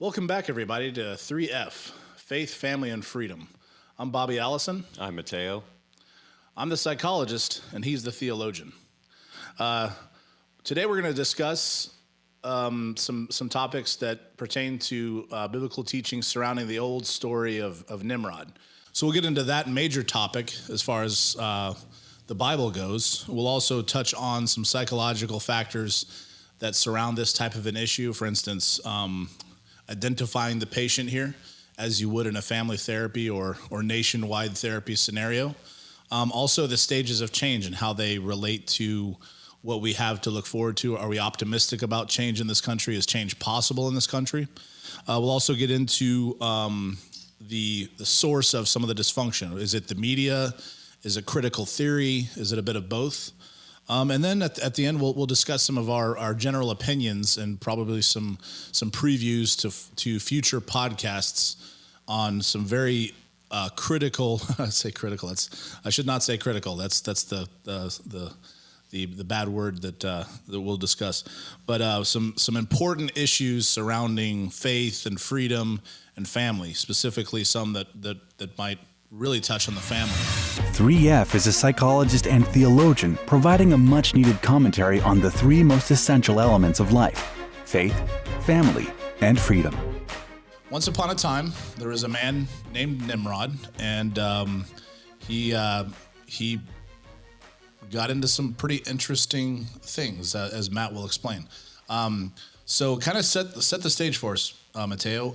Welcome back, everybody, to 3F, Faith, Family, and Freedom. I'm Bobby Allison. I'm Mateo. I'm the psychologist, and he's the theologian. Today we're going to discuss some topics that pertain to biblical teachings surrounding the old story of Nimrod. So we'll get into that major topic as far as the Bible goes. We'll also touch on some psychological factors that surround this type of an issue. For instance, identifying the patient here, as you would in a family therapy or nationwide therapy scenario. Also, the stages of change and how they relate to what we have to look forward to. Are we optimistic about change in this country? Is change possible in this country? We'll also get into the source of some of the dysfunction. Is it the media? Is it critical theory? Is it a bit of both? And then at the end, we'll discuss some of our general opinions and probably some previews to future podcasts on some very critical. I say critical. I should not say critical. That's the bad word that we'll discuss. But some important issues surrounding faith and freedom and family, specifically some that might really touch on the family. 3F is a psychologist and theologian providing a much-needed commentary on the three most essential elements of life: faith, family, and freedom. Once upon a time, there was a man named Nimrod, and he got into some pretty interesting things, as Matt will explain. So kind of set the stage for us, Mateo.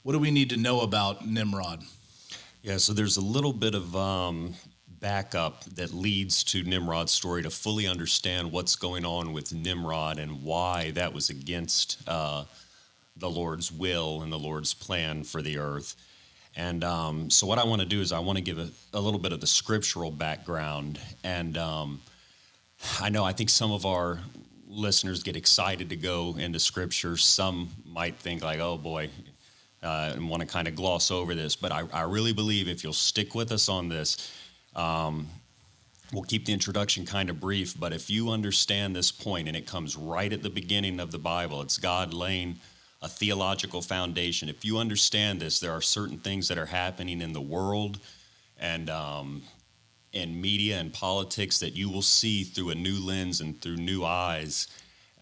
What do we need to know about Nimrod? Yeah, so there's a little bit of backup that leads to Nimrod's story to fully understand what's going on with Nimrod and why that was against the Lord's will and the Lord's plan for the earth. And so what I want to do is I want to give a little bit of the scriptural background. And I think some of our listeners get excited to go into scripture. Some might think like, oh boy, and want to kind of gloss over this, but I really believe if you'll stick with us on this, we'll keep the introduction kind of brief, but if you understand this point, and it comes right at the beginning of the Bible, it's God laying a theological foundation. If you understand this, there are certain things that are happening in the world and in media and politics that you will see through a new lens and through new eyes.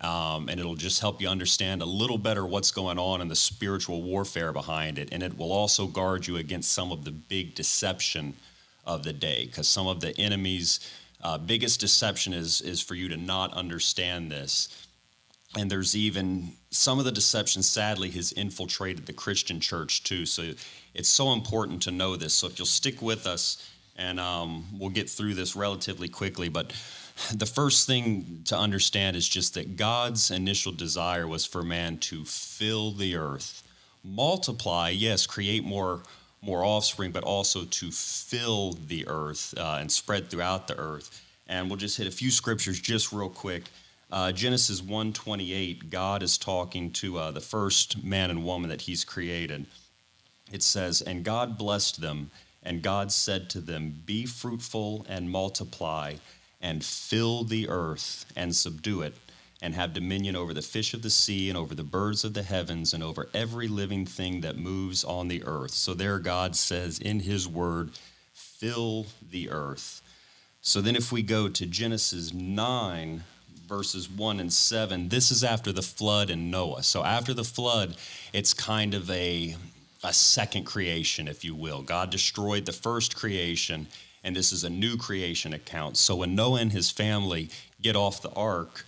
And it'll just help you understand a little better what's going on in the spiritual warfare behind it. And it will also guard you against some of the big deception of the day, because some of the enemy's biggest deception is for you to not understand this. And there's even some of the deception, sadly, has infiltrated the Christian church too. So it's so important to know this. So if you'll stick with us, and we'll get through this relatively quickly, but the first thing to understand is just that God's initial desire was for man to fill the earth, multiply, yes, create more offspring, but also to fill the earth and spread throughout the earth. And we'll just hit a few scriptures just real quick. Genesis 1:28, God is talking to the first man and woman that he's created. It says, "And God blessed them, and God said to them, be fruitful and multiply, and fill the earth and subdue it, and have dominion over the fish of the sea and over the birds of the heavens and over every living thing that moves on the earth." So there God says in his word, fill the earth. So then if we go to Genesis 9, verses 1 and 7, this is after the flood and Noah. So after the flood, it's kind of a second creation, if you will. God destroyed the first creation, and this is a new creation account. So when Noah and his family get off the ark,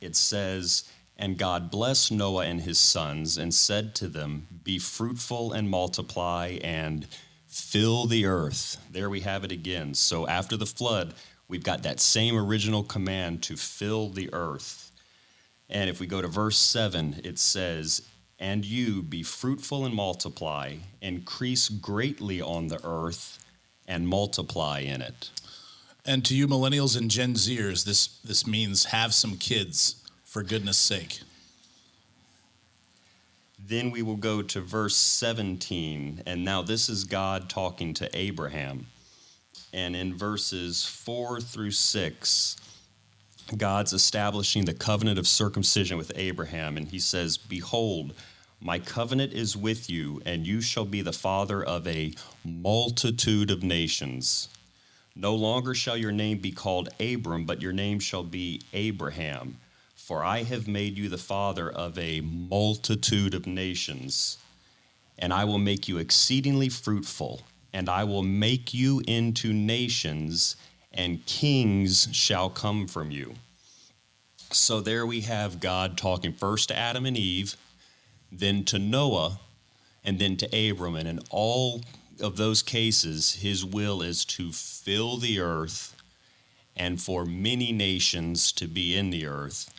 it says, "And God blessed Noah and his sons and said to them, be fruitful and multiply and fill the earth." There we have it again. So after the flood, we've got that same original command to fill the earth. And if we go to verse 7, it says, "And you be fruitful and multiply, increase greatly on the earth, and multiply in it." And to you millennials and Gen Zers, this means have some kids, for goodness sake. Then we will go to verse 17, and now this is God talking to Abraham. And in verses 4 through 6, God's establishing the covenant of circumcision with Abraham, and he says, "Behold, my covenant is with you, and you shall be the father of a multitude of nations. No longer shall your name be called Abram, but your name shall be Abraham, for I have made you the father of a multitude of nations. And I will make you exceedingly fruitful, and I will make you into nations, and kings shall come from you." So there we have God talking first to Adam and Eve, then to Noah, and then to Abram. And in all of those cases, his will is to fill the earth and for many nations to be in the earth.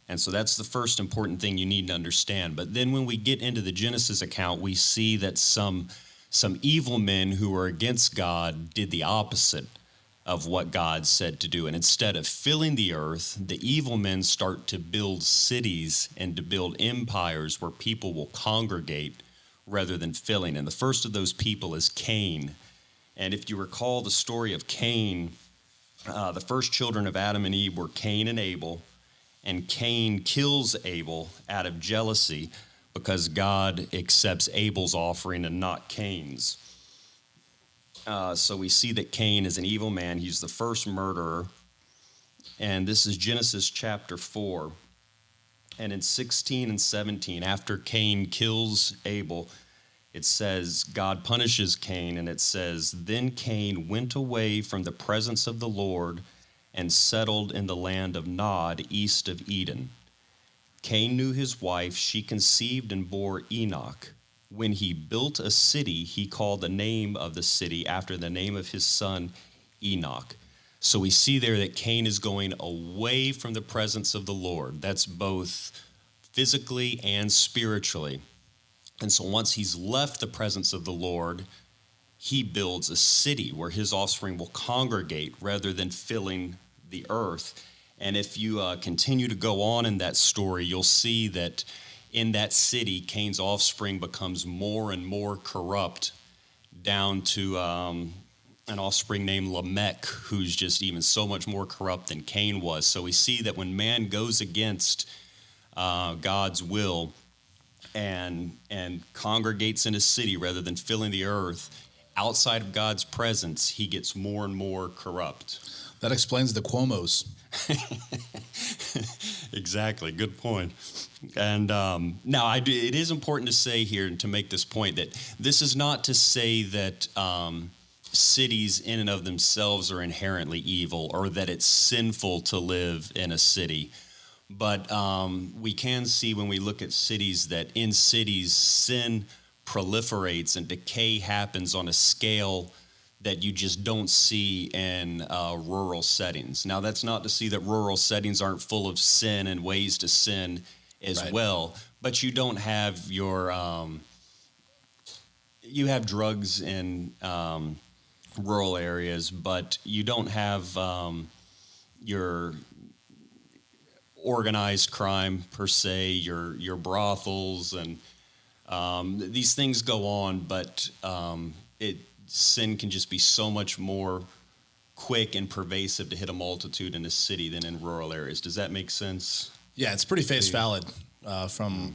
And so that's the first important thing you need to understand. But then when we get into the Genesis account, we see that some evil men who were against God did the opposite of what God said to do. And instead of filling the earth, the evil men start to build cities and to build empires where people will congregate rather than filling. And the first of those people is Cain. And if you recall the story of Cain, the first children of Adam and Eve were Cain and Abel. And Cain kills Abel out of jealousy because God accepts Abel's offering and not Cain's. So we see that Cain is an evil man. He's the first murderer. And this is Genesis chapter 4. And in 16 and 17, after Cain kills Abel, it says, God punishes Cain, and it says, "Then Cain went away from the presence of the Lord and settled in the land of Nod, east of Eden. Cain knew his wife. She conceived and bore Enoch. When he built a city, he called the name of the city after the name of his son, Enoch." So we see there that Cain is going away from the presence of the Lord. That's both physically and spiritually. And so once he's left the presence of the Lord, he builds a city where his offspring will congregate rather than filling the earth. And if you continue to go on in that story, you'll see that in that city, Cain's offspring becomes more and more corrupt, down to an offspring named Lamech, who's just even so much more corrupt than Cain was. So we see that when man goes against God's will and congregates in a city rather than filling the earth, outside of God's presence, he gets more and more corrupt. That explains the Cuomos. Exactly. Good point. And now it is important to say here and to make this point that this is not to say that cities in and of themselves are inherently evil or that it's sinful to live in a city. But we can see when we look at cities that in cities sin proliferates and decay happens on a scale that you just don't see in rural settings. Now, that's not to say that rural settings aren't full of sin and ways to sin as Right. well, but you don't have your you have drugs in rural areas, but you don't have your organized crime per se, your brothels, and these things go on, but sin can just be so much more quick and pervasive to hit a multitude in a city than in rural areas. Does that make sense? Yeah, it's pretty face valid from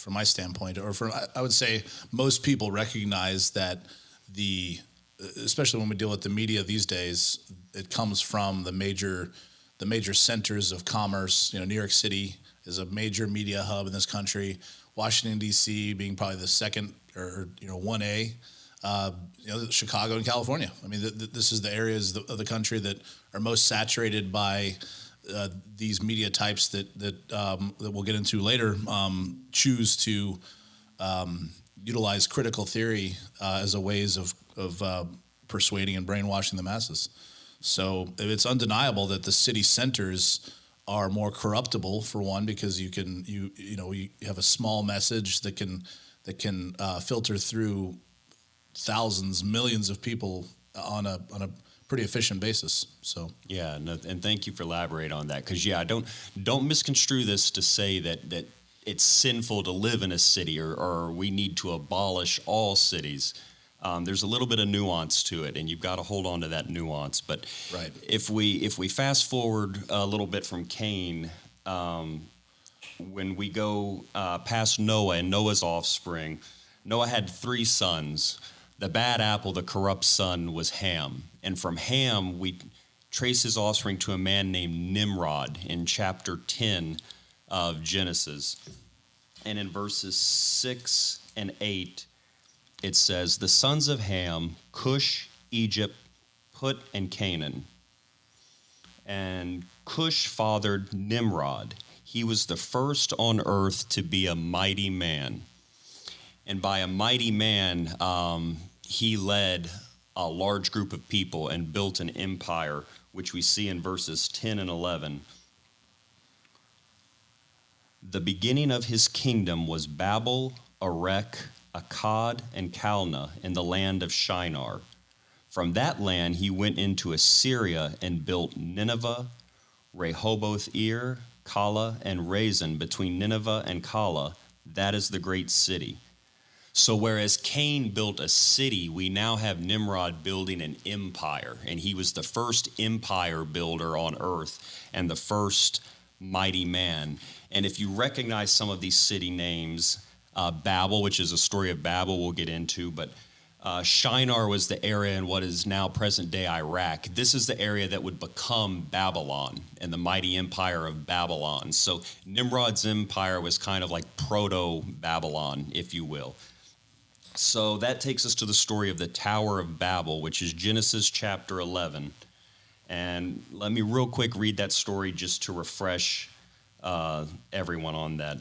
my standpoint, or I would say most people recognize that especially when we deal with the media these days, it comes from the major centers of commerce. New York City is a major media hub in this country. Washington D.C. being probably the second or 1A. Chicago and California. I mean, this is the areas of the country that are most saturated by these media types that we'll get into later. Choose to utilize critical theory as a ways of persuading and brainwashing the masses. So it's undeniable that the city centers are more corruptible, for one, because you have a small message that can filter through thousands, millions of people on a pretty efficient basis. So yeah, and thank you for elaborating on that, because don't misconstrue this to say that it's sinful to live in a city or we need to abolish all cities. There's a little bit of nuance to it, and you've got to hold on to that nuance. But Right. if we fast forward a little bit from Cain, when we go past Noah and Noah's offspring, Noah had 3 sons. The bad apple, the corrupt son, was Ham. And from Ham, we trace his offspring to a man named Nimrod in chapter 10 of Genesis. And in verses 6 and 8, it says, the sons of Ham, Cush, Egypt, Put, and Canaan. And Cush fathered Nimrod. He was the first on earth to be a mighty man. And by a mighty man, he led a large group of people and built an empire, which we see in verses 10 and 11. The beginning of his kingdom was Babel, Erech, Akkad, and Calneh in the land of Shinar. From that land he went into Assyria and built Nineveh, Rehoboth-ir, Calah, and Resen between Nineveh and Calah. That is the great city. So whereas Cain built a city, we now have Nimrod building an empire. And he was the first empire builder on earth and the first mighty man. And if you recognize some of these city names, Babel, which is a story of Babel we'll get into, but Shinar was the area in what is now present-day Iraq. This is the area that would become Babylon and the mighty empire of Babylon. So Nimrod's empire was kind of like proto-Babylon, if you will. So that takes us to the story of the Tower of Babel, which is Genesis chapter 11. And let me real quick read that story just to refresh everyone on that.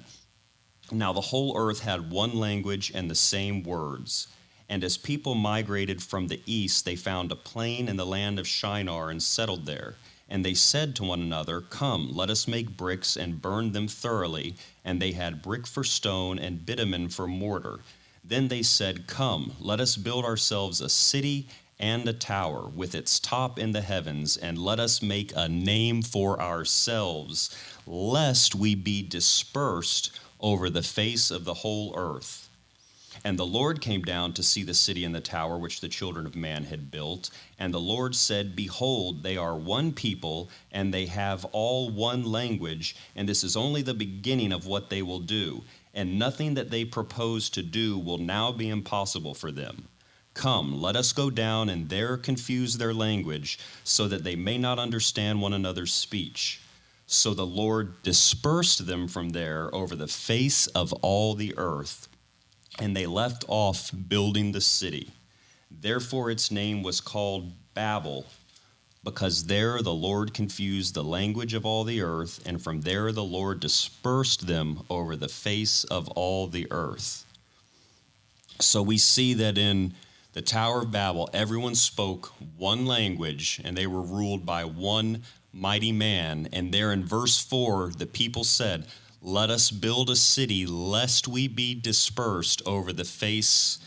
Now the whole earth had one language and the same words. And as people migrated from the east, they found a plain in the land of Shinar and settled there. And they said to one another, come, let us make bricks and burn them thoroughly. And they had brick for stone and bitumen for mortar. Then they said, come, let us build ourselves a city and a tower with its top in the heavens, and let us make a name for ourselves, lest we be dispersed over the face of the whole earth. And the Lord came down to see the city and the tower which the children of man had built. And the Lord said, behold, they are one people, and they have all one language, and this is only the beginning of what they will do. And nothing that they propose to do will now be impossible for them. Come, let us go down and there confuse their language, so that they may not understand one another's speech. So the Lord dispersed them from there over the face of all the earth, and they left off building the city. Therefore its name was called Babel, because there the Lord confused the language of all the earth, and from there the Lord dispersed them over the face of all the earth. So we see that in the Tower of Babel, everyone spoke one language, and they were ruled by one mighty man. And there in verse 4, the people said, let us build a city, lest we be dispersed over the face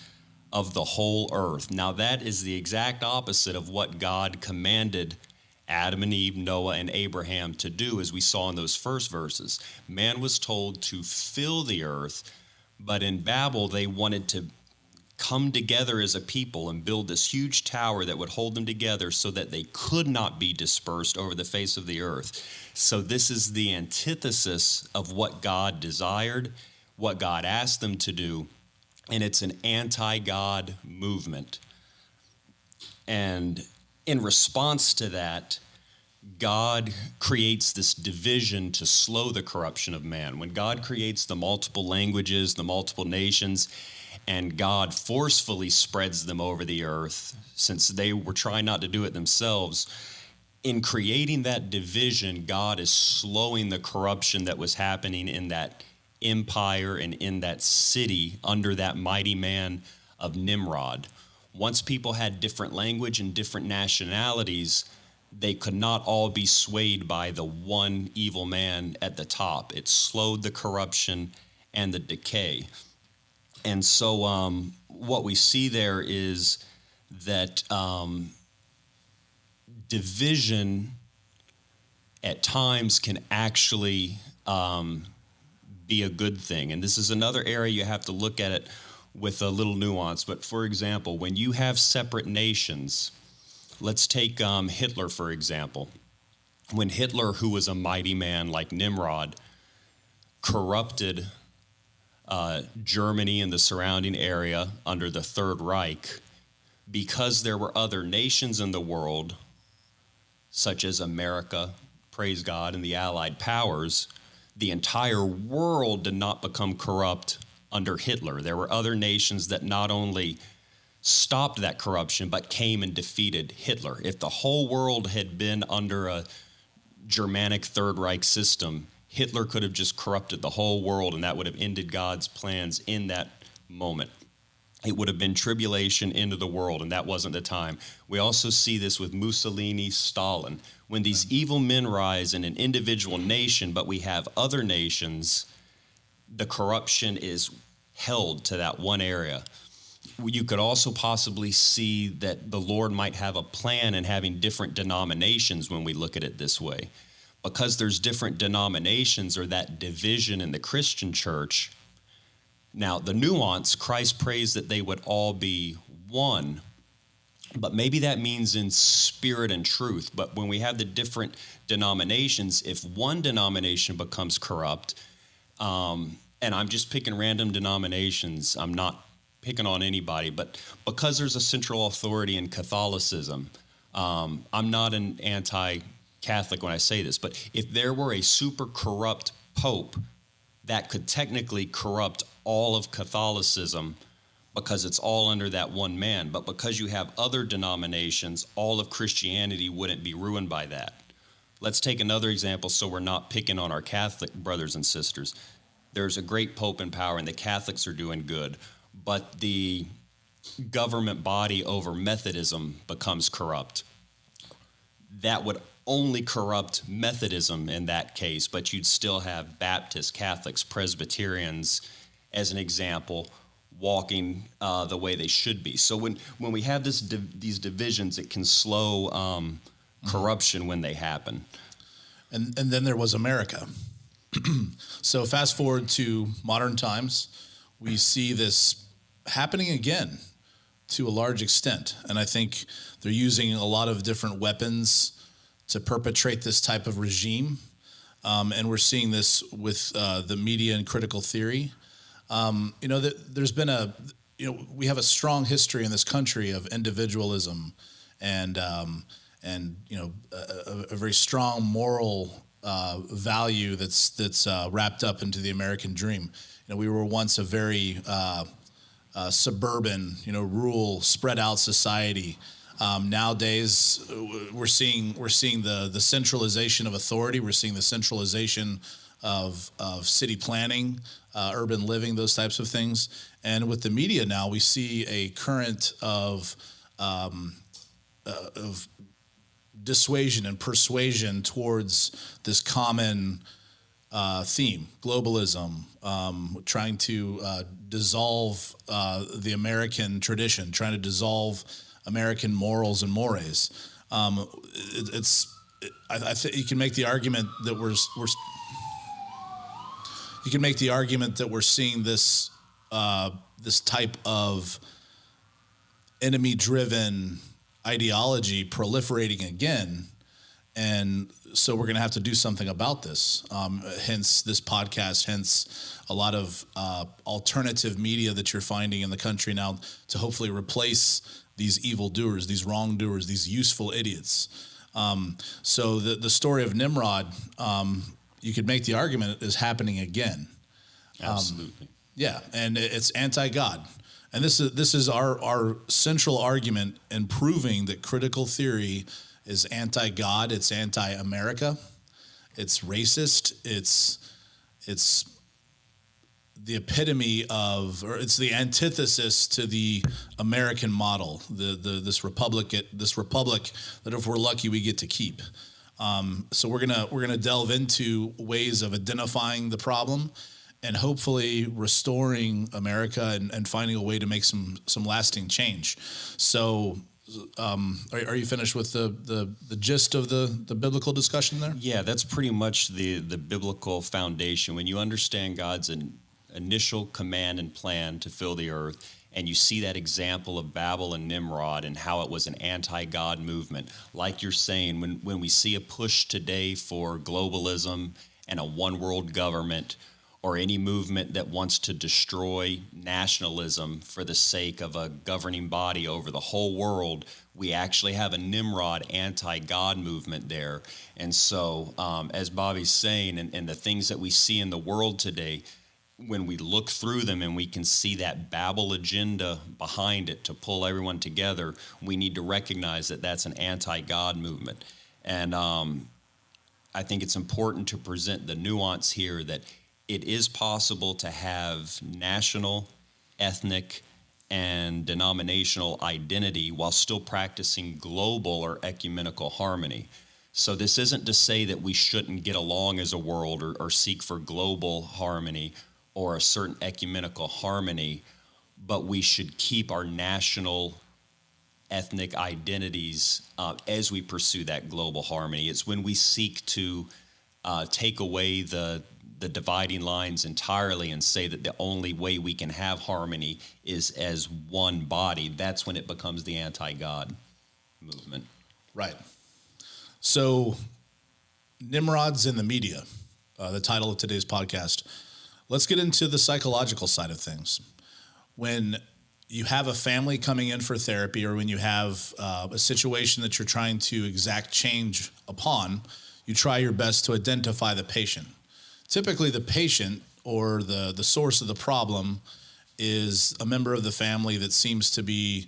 of the whole earth. Now that is the exact opposite of what God commanded Adam and Eve, Noah, and Abraham to do, as we saw in those first verses. Man was told to fill the earth, but in Babel they wanted to come together as a people and build this huge tower that would hold them together so that they could not be dispersed over the face of the earth. So this is the antithesis of what God desired, what God asked them to do, and it's an anti-God movement. And in response to that, God creates this division to slow the corruption of man. When God creates the multiple languages, the multiple nations, and God forcefully spreads them over the earth, since they were trying not to do it themselves, in creating that division, God is slowing the corruption that was happening in that empire and in that city under that mighty man of Nimrod. Once people had different language and different nationalities, they could not all be swayed by the one evil man at the top. It slowed the corruption and the decay. And so what we see there is that division at times can actually be a good thing. And this is another area you have to look at it with a little nuance. But for example, when you have separate nations, let's take Hitler, for example. When Hitler, who was a mighty man like Nimrod, corrupted Germany and the surrounding area under the Third Reich, because there were other nations in the world, such as America, praise God, and the Allied powers, the entire world did not become corrupt under Hitler. There were other nations that not only stopped that corruption, but came and defeated Hitler. If the whole world had been under a Germanic Third Reich system, Hitler could have just corrupted the whole world, and that would have ended God's plans in that moment. It would have been tribulation into the world, and that wasn't the time. We also see this with Mussolini, Stalin. When these evil men rise in an individual nation, but we have other nations, the corruption is held to that one area. You could also possibly see that the Lord might have a plan in having different denominations when we look at it this way. Because there's different denominations or that division in the Christian church. Now, the nuance, Christ prays that they would all be one, but maybe that means in spirit and truth. But when we have the different denominations, if one denomination becomes corrupt, and I'm just picking random denominations, I'm not picking on anybody, but because there's a central authority in Catholicism, I'm not an anti-Catholic when I say this, but if there were a super corrupt pope, that could technically corrupt all of Catholicism because it's all under that one man. But because you have other denominations, all of Christianity wouldn't be ruined by that. Let's take another example so we're not picking on our Catholic brothers and sisters. There's a great pope in power and the Catholics are doing good, but the government body over Methodism becomes corrupt. That would only corrupt Methodism in that case, but you'd still have Baptists, Catholics, Presbyterians, as an example, walking the way they should be. So when we have these divisions, it can slow corruption when they happen. And then there was America. So fast forward to modern times, we see this happening again to a large extent. And I think they're using a lot of different weapons to perpetrate this type of regime. And we're seeing this with the media and critical theory. There's been we have a strong history in this country of individualism and a very strong moral value that's wrapped up into the American dream. We were once a very suburban, rural, spread out society. Nowadays, we're seeing the centralization of authority. We're seeing the centralization of city planning, urban living, those types of things. And with the media now, we see a current of dissuasion and persuasion towards this common theme, globalism, trying to dissolve the American tradition, trying to dissolve American morals and mores. I think you can make the argument that we're seeing this this type of enemy-driven ideology proliferating again, and so we're going to have to do something about this. Hence this podcast, hence a lot of alternative media that you're finding in the country now to hopefully replace these evildoers, these wrongdoers, these useful idiots. So the story of Nimrod, you could make the argument is happening again. Absolutely. Yeah, and it's anti-God. And this is our central argument in proving that critical theory is anti-God, it's anti-America, it's racist, it's the epitome of, or it's the antithesis to the American model, this republic that if we're lucky we get to keep. So we're gonna delve into ways of identifying the problem and hopefully restoring America and finding a way to make some lasting change. So are you finished with the gist of the biblical discussion there? Yeah, that's pretty much the biblical foundation. When you understand God's initial command and plan to fill the earth, and you see that example of Babel and Nimrod and how it was an anti-God movement. Like you're saying, when we see a push today for globalism and a one-world government, or any movement that wants to destroy nationalism for the sake of a governing body over the whole world, we actually have a Nimrod anti-God movement there. And so, as Bobby's saying, and the things that we see in the world today, when we look through them and we can see that Babel agenda behind it to pull everyone together, we need to recognize that that's an anti-God movement. And I think it's important to present the nuance here that it is possible to have national, ethnic, and denominational identity while still practicing global or ecumenical harmony. So this isn't to say that we shouldn't get along as a world or seek for global harmony or a certain ecumenical harmony, but we should keep our national, ethnic identities as we pursue that global harmony. It's when we seek to take away the dividing lines entirely and say that the only way we can have harmony is as one body, that's when it becomes the anti-God movement. Right. So, Nimrods in the media, the title of today's podcast. Let's get into the psychological side of things. When you have a family coming in for therapy, or when you have a situation that you're trying to exact change upon, you try your best to identify the patient. Typically, the patient or the source of the problem is a member of the family that seems to be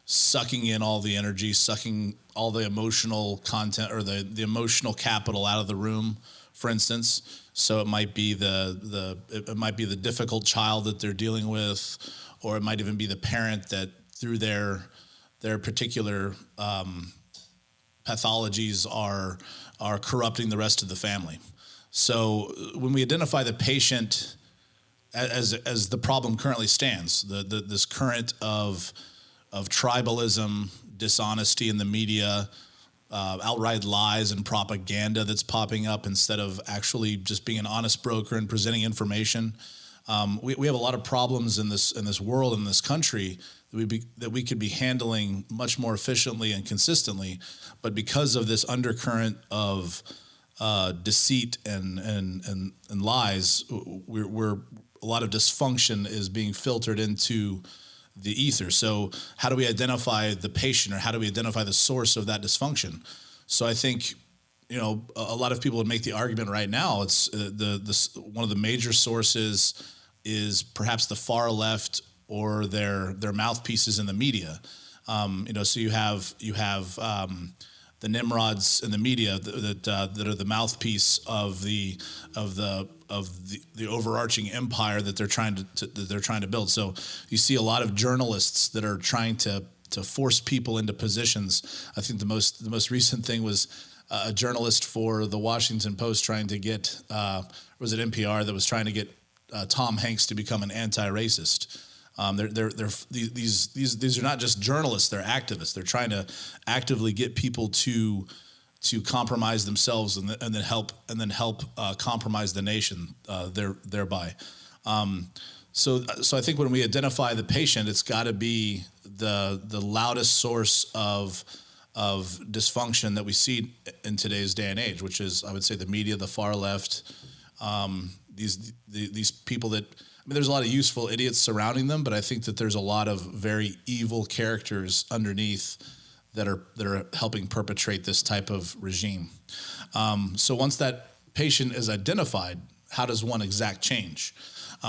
sucking in all the energy, sucking all the emotional content or the emotional capital out of the room, for instance. So it might be it might be the difficult child that they're dealing with, or it might even be the parent that through their particular pathologies are corrupting the rest of the family. So when we identify the patient as the problem currently stands, this current of tribalism, dishonesty in the media, outright lies and propaganda that's popping up instead of actually just being an honest broker and presenting information. We have a lot of problems in this world, in this country, that we could be handling much more efficiently and consistently, but because of this undercurrent of deceit and lies, we're a lot of dysfunction is being filtered into the ether. So how do we identify the patient, or how do we identify the source of that dysfunction? So I think, a lot of people would make the argument right now. It's one of the major sources is perhaps the far left or their mouthpieces in the media. So you have the Nimrods in the media that are the mouthpiece of the overarching empire that they're trying to build. So you see a lot of journalists that are trying to force people into positions. I think the most recent thing was a journalist for the Washington Post trying to get was it NPR that was trying to get Tom Hanks to become an anti-racist. These are not just journalists; they're activists. They're trying to actively get people to compromise themselves and then help compromise the nation thereby. So I think when we identify the patient, it's got to be the loudest source of dysfunction that we see in today's day and age, which is, I would say, the media, the far left, these people that. There's a lot of useful idiots surrounding them, but I think that there's a lot of very evil characters underneath that are helping perpetrate this type of regime. So once that patient is identified, how does one exact change?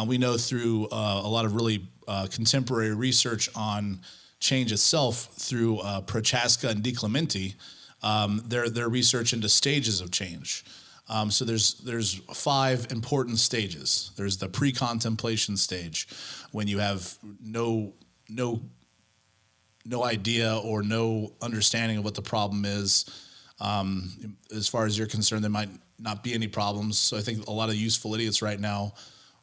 We know through a lot of really contemporary research on change itself through Prochaska and DiClemente, their research into stages of change. So there's 5 important stages. There's the pre-contemplation stage, when you have no idea or no understanding of what the problem is. As far as you're concerned, there might not be any problems. So I think a lot of useful idiots right now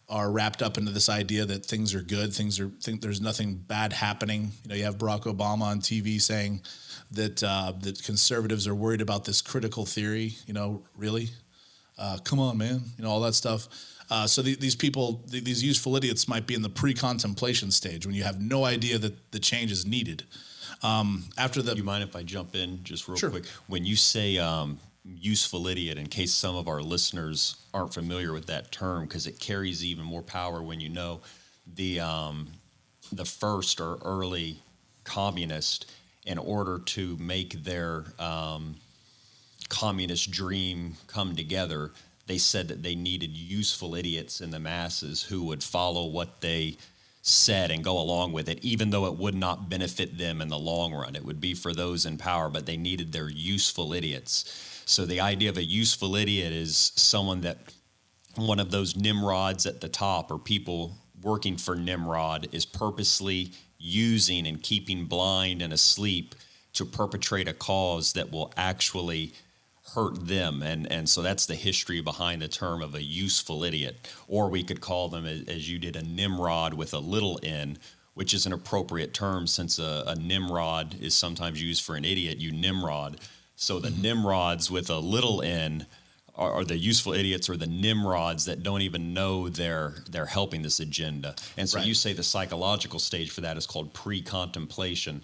are wrapped up into this idea that things are good, think there's nothing bad happening. You have Barack Obama on TV saying that conservatives are worried about this critical theory. Really? Come on, man. All that stuff. So these people, these useful idiots, might be in the pre-contemplation stage when you have no idea that the change is needed. After the, You mind if I jump in just real Sure. quick? When you say useful idiot, in case some of our listeners aren't familiar with that term, because it carries even more power when you know the first or early communist, in order to make their communist dream come together, they said that they needed useful idiots in the masses who would follow what they said and go along with it, even though it would not benefit them in the long run. It would be for those in power, but they needed their useful idiots. So the idea of a useful idiot is someone that, one of those Nimrods at the top, or people working for Nimrod, is purposely using and keeping blind and asleep to perpetrate a cause that will actually hurt them. And so that's the history behind the term of a useful idiot. Or we could call them, as you did, a Nimrod with a little n, which is an appropriate term, since a Nimrod is sometimes used for an idiot, you Nimrod. So the Nimrods with a little n are the useful idiots, or the Nimrods that don't even know they're helping this agenda. And so Right. you say the psychological stage for that is called pre-contemplation.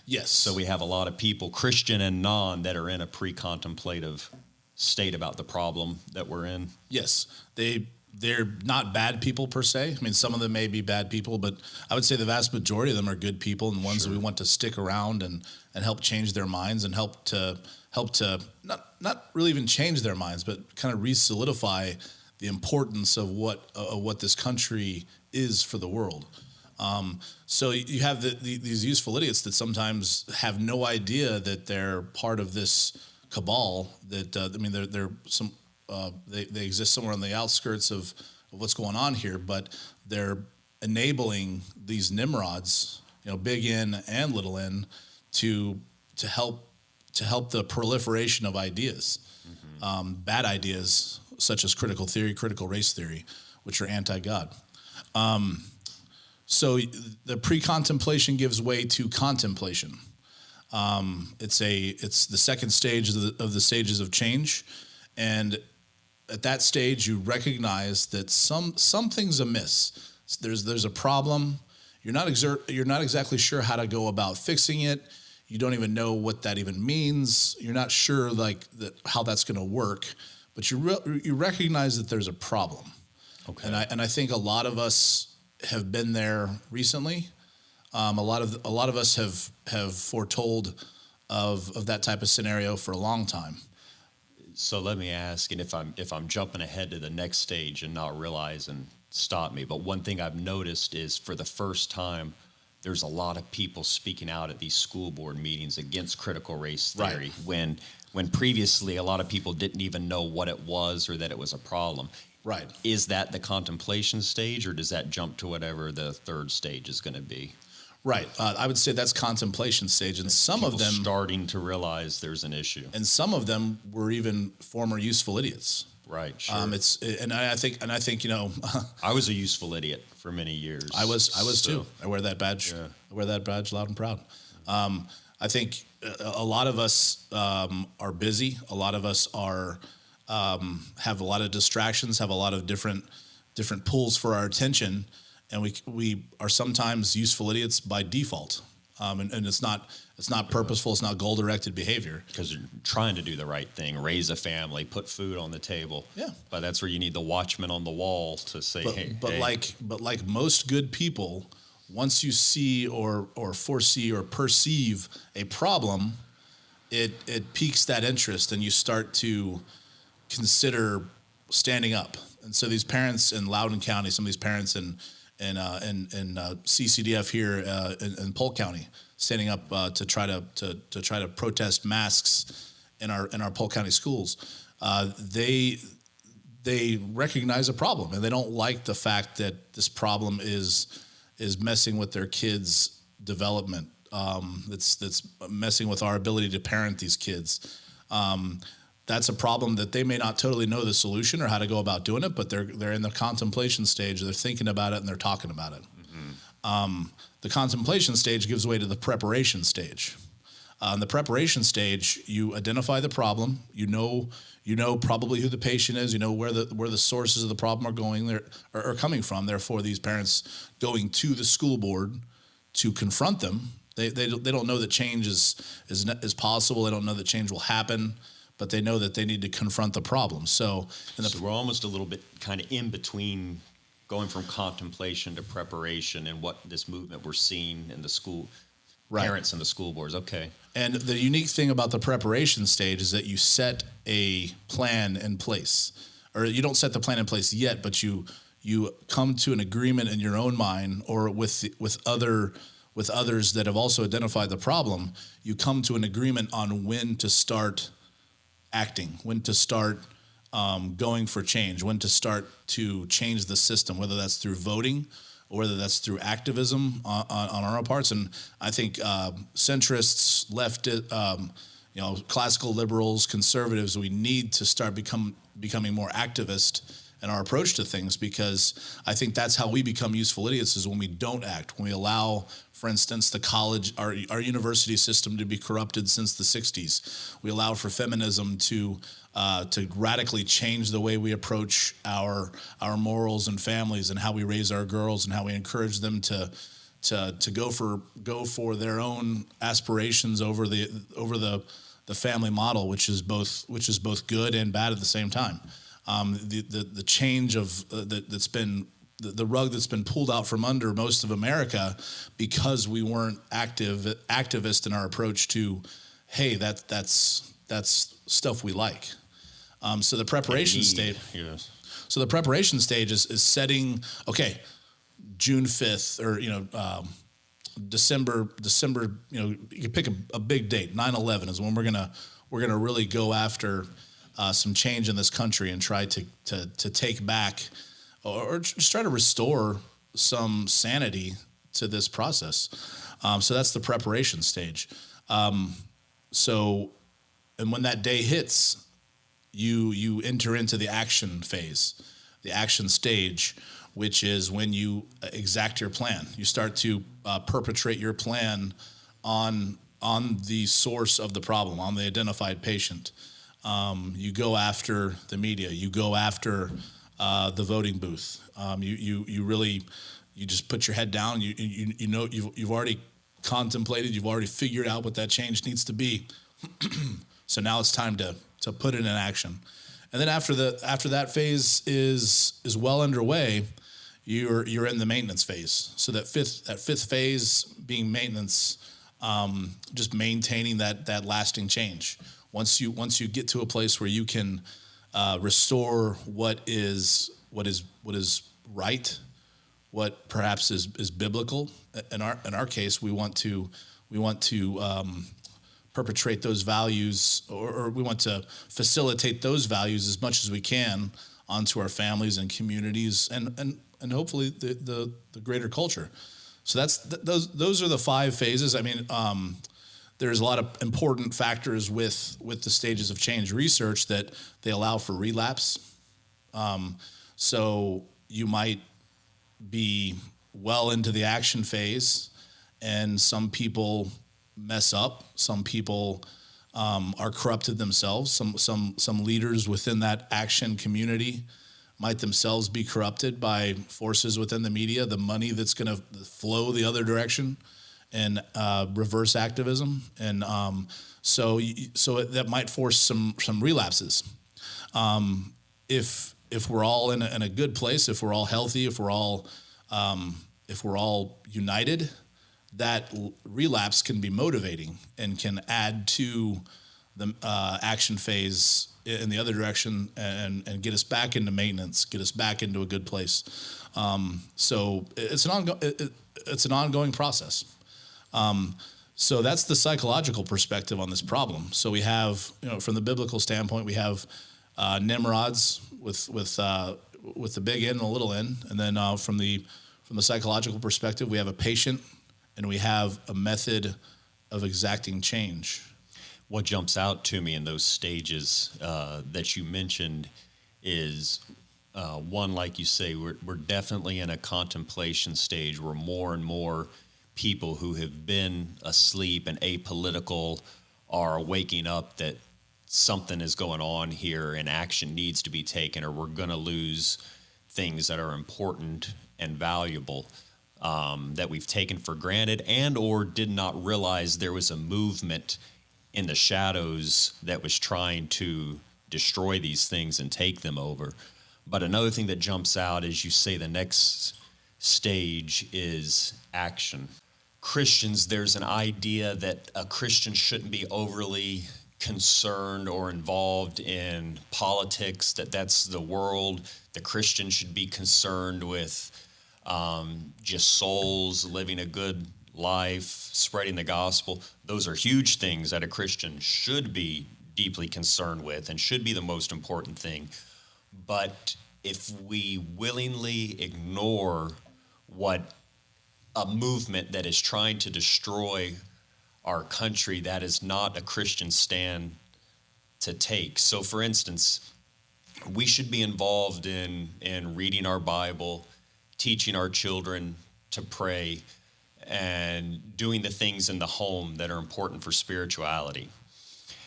yes. So we have a lot of people, Christian and non, that are in a pre-contemplative state about the problem that we're in. Yes, they're not bad people per se. I mean, some of them may be bad people, but I would say the vast majority of them are good people, and ones that we want to stick around and help change their minds, and help to not really even change their minds, but kind of re-solidify the importance of what this country is for the world. So you have these useful idiots that sometimes have no idea that they're part of this cabal. That I mean, they're some they exist somewhere on the outskirts of what's going on here, but they're enabling these Nimrods, big N and little n, to help the proliferation of ideas, bad ideas such as critical theory, critical race theory, which are anti-God. So the pre-contemplation gives way to contemplation. It's the second stage of the stages of change, and at that stage you recognize that something's amiss. There's a problem. You're not exactly sure how to go about fixing it. You don't even know what that even means. You're not sure how that's going to work, but you recognize that there's a problem. Okay. And I think a lot of us have been there recently. A lot of us have foretold of that type of scenario for a long time. So let me ask, and if I'm jumping ahead to the next stage and not realizing, stop me. But one thing I've noticed is, for the first time, there's a lot of people speaking out at these school board meetings against critical race theory, Right. when previously a lot of people didn't even know what it was or that it was a problem. Right. Is that the contemplation stage, or does that jump to whatever the third stage is going to be? Right. I would say that's contemplation stage, and some People of them starting to realize there's an issue. and some of them were even former useful idiots. Right. Sure. I think I was a useful idiot for many years. I was So, too. I wear that badge. Yeah. I wear that badge loud and proud. I think a lot of us are busy. A lot of us are have a lot of distractions, have a lot of different pulls for our attention, and we are sometimes useful idiots by default. And it's not purposeful. It's not goal-directed behavior. Because you're trying to do the right thing, raise a family, put food on the table. Yeah. But that's where you need the watchman on the wall to say, But like most good people, once you see or foresee or perceive a problem, it piques that interest, and you start to consider standing up. And so these parents in Loudoun County, some of these parents in CCDF here in Polk County, standing up to try to protest masks in our Polk County schools. They recognize a problem, and they don't like the fact that this problem is messing with their kids' development. That's messing with our ability to parent these kids. That's a problem that they may not totally know the solution or how to go about doing it, but they're in the contemplation stage. They're thinking about it and they're talking about it. The contemplation stage gives way to the preparation stage. In the preparation stage, you identify the problem. You know probably who the patient is. You know where the sources of the problem are going there are coming from. Therefore, these parents going to the school board to confront them. They don't know that change is possible. They don't know that change will happen, but they know that they need to confront the problem. So we're almost a little bit kind of in between going from contemplation to preparation and what this movement we're seeing in the school, right. Parents and the school boards. Okay. And the unique thing about the preparation stage is that you set a plan in place, or you don't set the plan in place yet, but you come to an agreement in your own mind or with others that have also identified the problem. You come to an agreement on when to start acting, when to start going for change, when to start to change the system, whether that's through voting or whether that's through activism on our parts. And I think centrists, classical liberals, conservatives, we need to start becoming more activist in our approach to things, because I think that's how we become useful idiots, is when we don't act, when we allow, for instance, the college, our university system to be corrupted since the 60s. We allow for feminism to radically change the way we approach our morals and families and how we raise our girls and how we encourage them to go for their own aspirations over the family model, which is both good and bad at the same time. The change of that's been the rug that's been pulled out from under most of America because we weren't activist in our approach to, hey, that's stuff we like. So the preparation stage. Yes. So the preparation stage is setting, okay, June 5th or December. You can pick a big date. 9/11 is when we're gonna really go after some change in this country and try to take back or just try to restore some sanity to this process. So that's the preparation stage. And when that day hits, you enter into the action phase, the action stage, which is when you exact your plan. You start to perpetrate your plan on the source of the problem, on the identified patient. You go after the media. You go after the voting booth. You just put your head down. You know you've already contemplated. You've already figured out what that change needs to be. So now it's time to put it in action. And then after that phase is well underway, you're in the maintenance phase. So that fifth phase being maintenance, just maintaining that lasting change. Once you get to a place where you can restore what is right, what perhaps is biblical. In our case, we want to perpetrate those values, or we want to facilitate those values as much as we can onto our families and communities, and hopefully the greater culture. So those are the 5 phases. I mean, there's a lot of important factors with the stages of change research that they allow for relapse. So you might be well into the action phase, and some people mess up. Some people are corrupted themselves. Some leaders within that action community might themselves be corrupted by forces within the media, the money that's going to flow the other direction, and reverse activism. And so that might force some relapses. If we're all in a good place, if we're all healthy, if we're all united, that relapse can be motivating and can add to the action phase in the other direction and get us back into maintenance, get us back into a good place. So it's an ongoing process. So that's the psychological perspective on this problem. So we have, from the biblical standpoint, we have Nimrods with the big N and a little n, and then from the psychological perspective, we have a patient and we have a method of exacting change. What jumps out to me in those stages that you mentioned is one, like you say, we're definitely in a contemplation stage where more and more people who have been asleep and apolitical are waking up that something is going on here and action needs to be taken, or we're going to lose things that are important and valuable that we've taken for granted and or did not realize there was a movement in the shadows that was trying to destroy these things and take them over. But another thing that jumps out is you say the next stage is action. Christians, there's an idea that a Christian shouldn't be overly concerned or involved in politics, that's the world. The Christian should be concerned with just souls, living a good life, spreading the gospel. Those are huge things that a Christian should be deeply concerned with and should be the most important thing. But if we willingly ignore what a movement that is trying to destroy our country, that is not a Christian stand to take. So for instance, we should be involved in reading our Bible, teaching our children to pray, and doing the things in the home that are important for spirituality.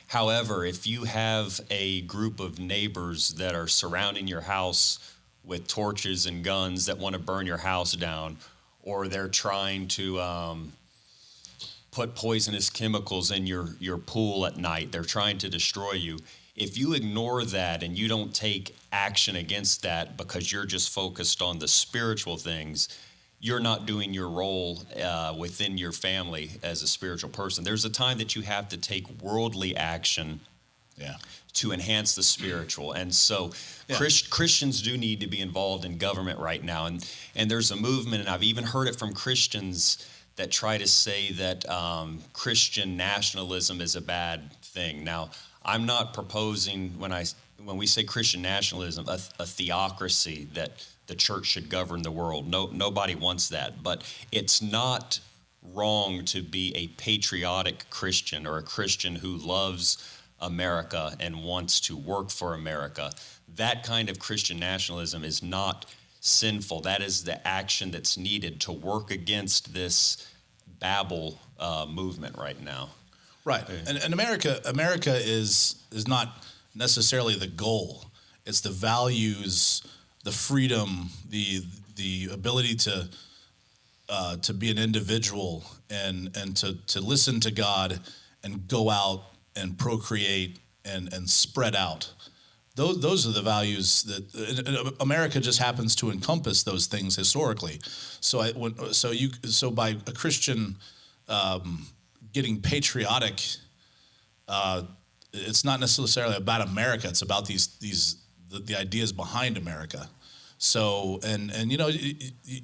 However, if you have a group of neighbors that are surrounding your house with torches and guns that want to burn your house down, or they're trying to put poisonous chemicals in your pool at night, they're trying to destroy you. If you ignore that and you don't take action against that because you're just focused on the spiritual things, you're not doing your role within your family as a spiritual person. There's a time that you have to take worldly action to enhance the spiritual. And so Christians do need to be involved in government right now. And there's a movement, and I've even heard it from Christians that try to say that Christian nationalism is a bad thing. Now, I'm not proposing, when we say Christian nationalism, a theocracy that the church should govern the world. No, nobody wants that. But it's not wrong to be a patriotic Christian or a Christian who loves America and wants to work for America. That kind of Christian nationalism is not sinful. That is the action that's needed to work against this Babel movement right now. Right. And America is not necessarily the goal. It's the values, the freedom, the ability to be an individual and to listen to God and go out and procreate and spread out. Those are the values that America just happens to encompass those things historically. So by a Christian getting patriotic, it's not necessarily about America. It's about the ideas behind America. So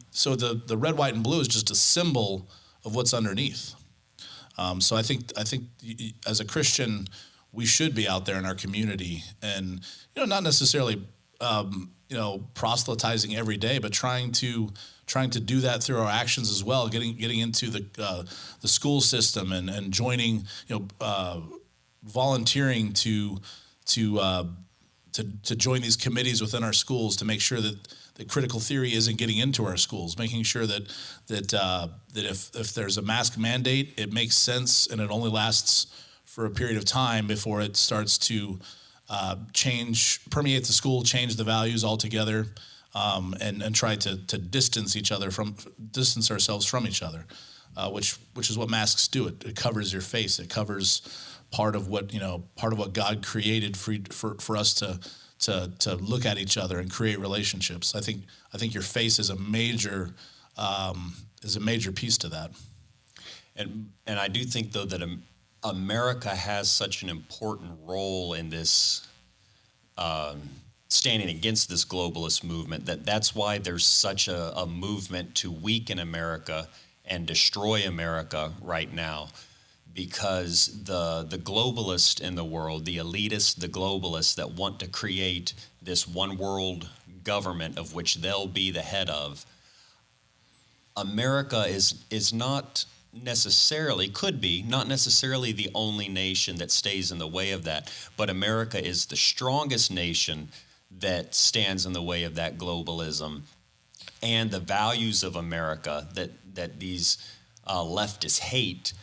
so the red, white, and blue is just a symbol of what's underneath. So I think as a Christian, we should be out there in our community and not necessarily proselytizing every day, but trying to do that through our actions as well. Getting into the school system and joining, volunteering to join these committees within our schools to make sure that critical theory isn't getting into our schools. Making sure that if there's a mask mandate, it makes sense and it only lasts for a period of time before it starts to permeate the school, change the values altogether, and try to distance ourselves from each other, which is what masks do. It covers your face. It covers part of what God created for us to look at each other and create relationships. I think your face is a major piece to that. And I do think though that America has such an important role in this standing against this globalist movement that's why there's such a movement to weaken America and destroy America right now, because the globalists in the world, the elitists, the globalists that want to create this one world government of which they'll be the head of, America is not necessarily, could be, not necessarily the only nation that stays in the way of that, but America is the strongest nation that stands in the way of that globalism. And the values of America that these leftist hate.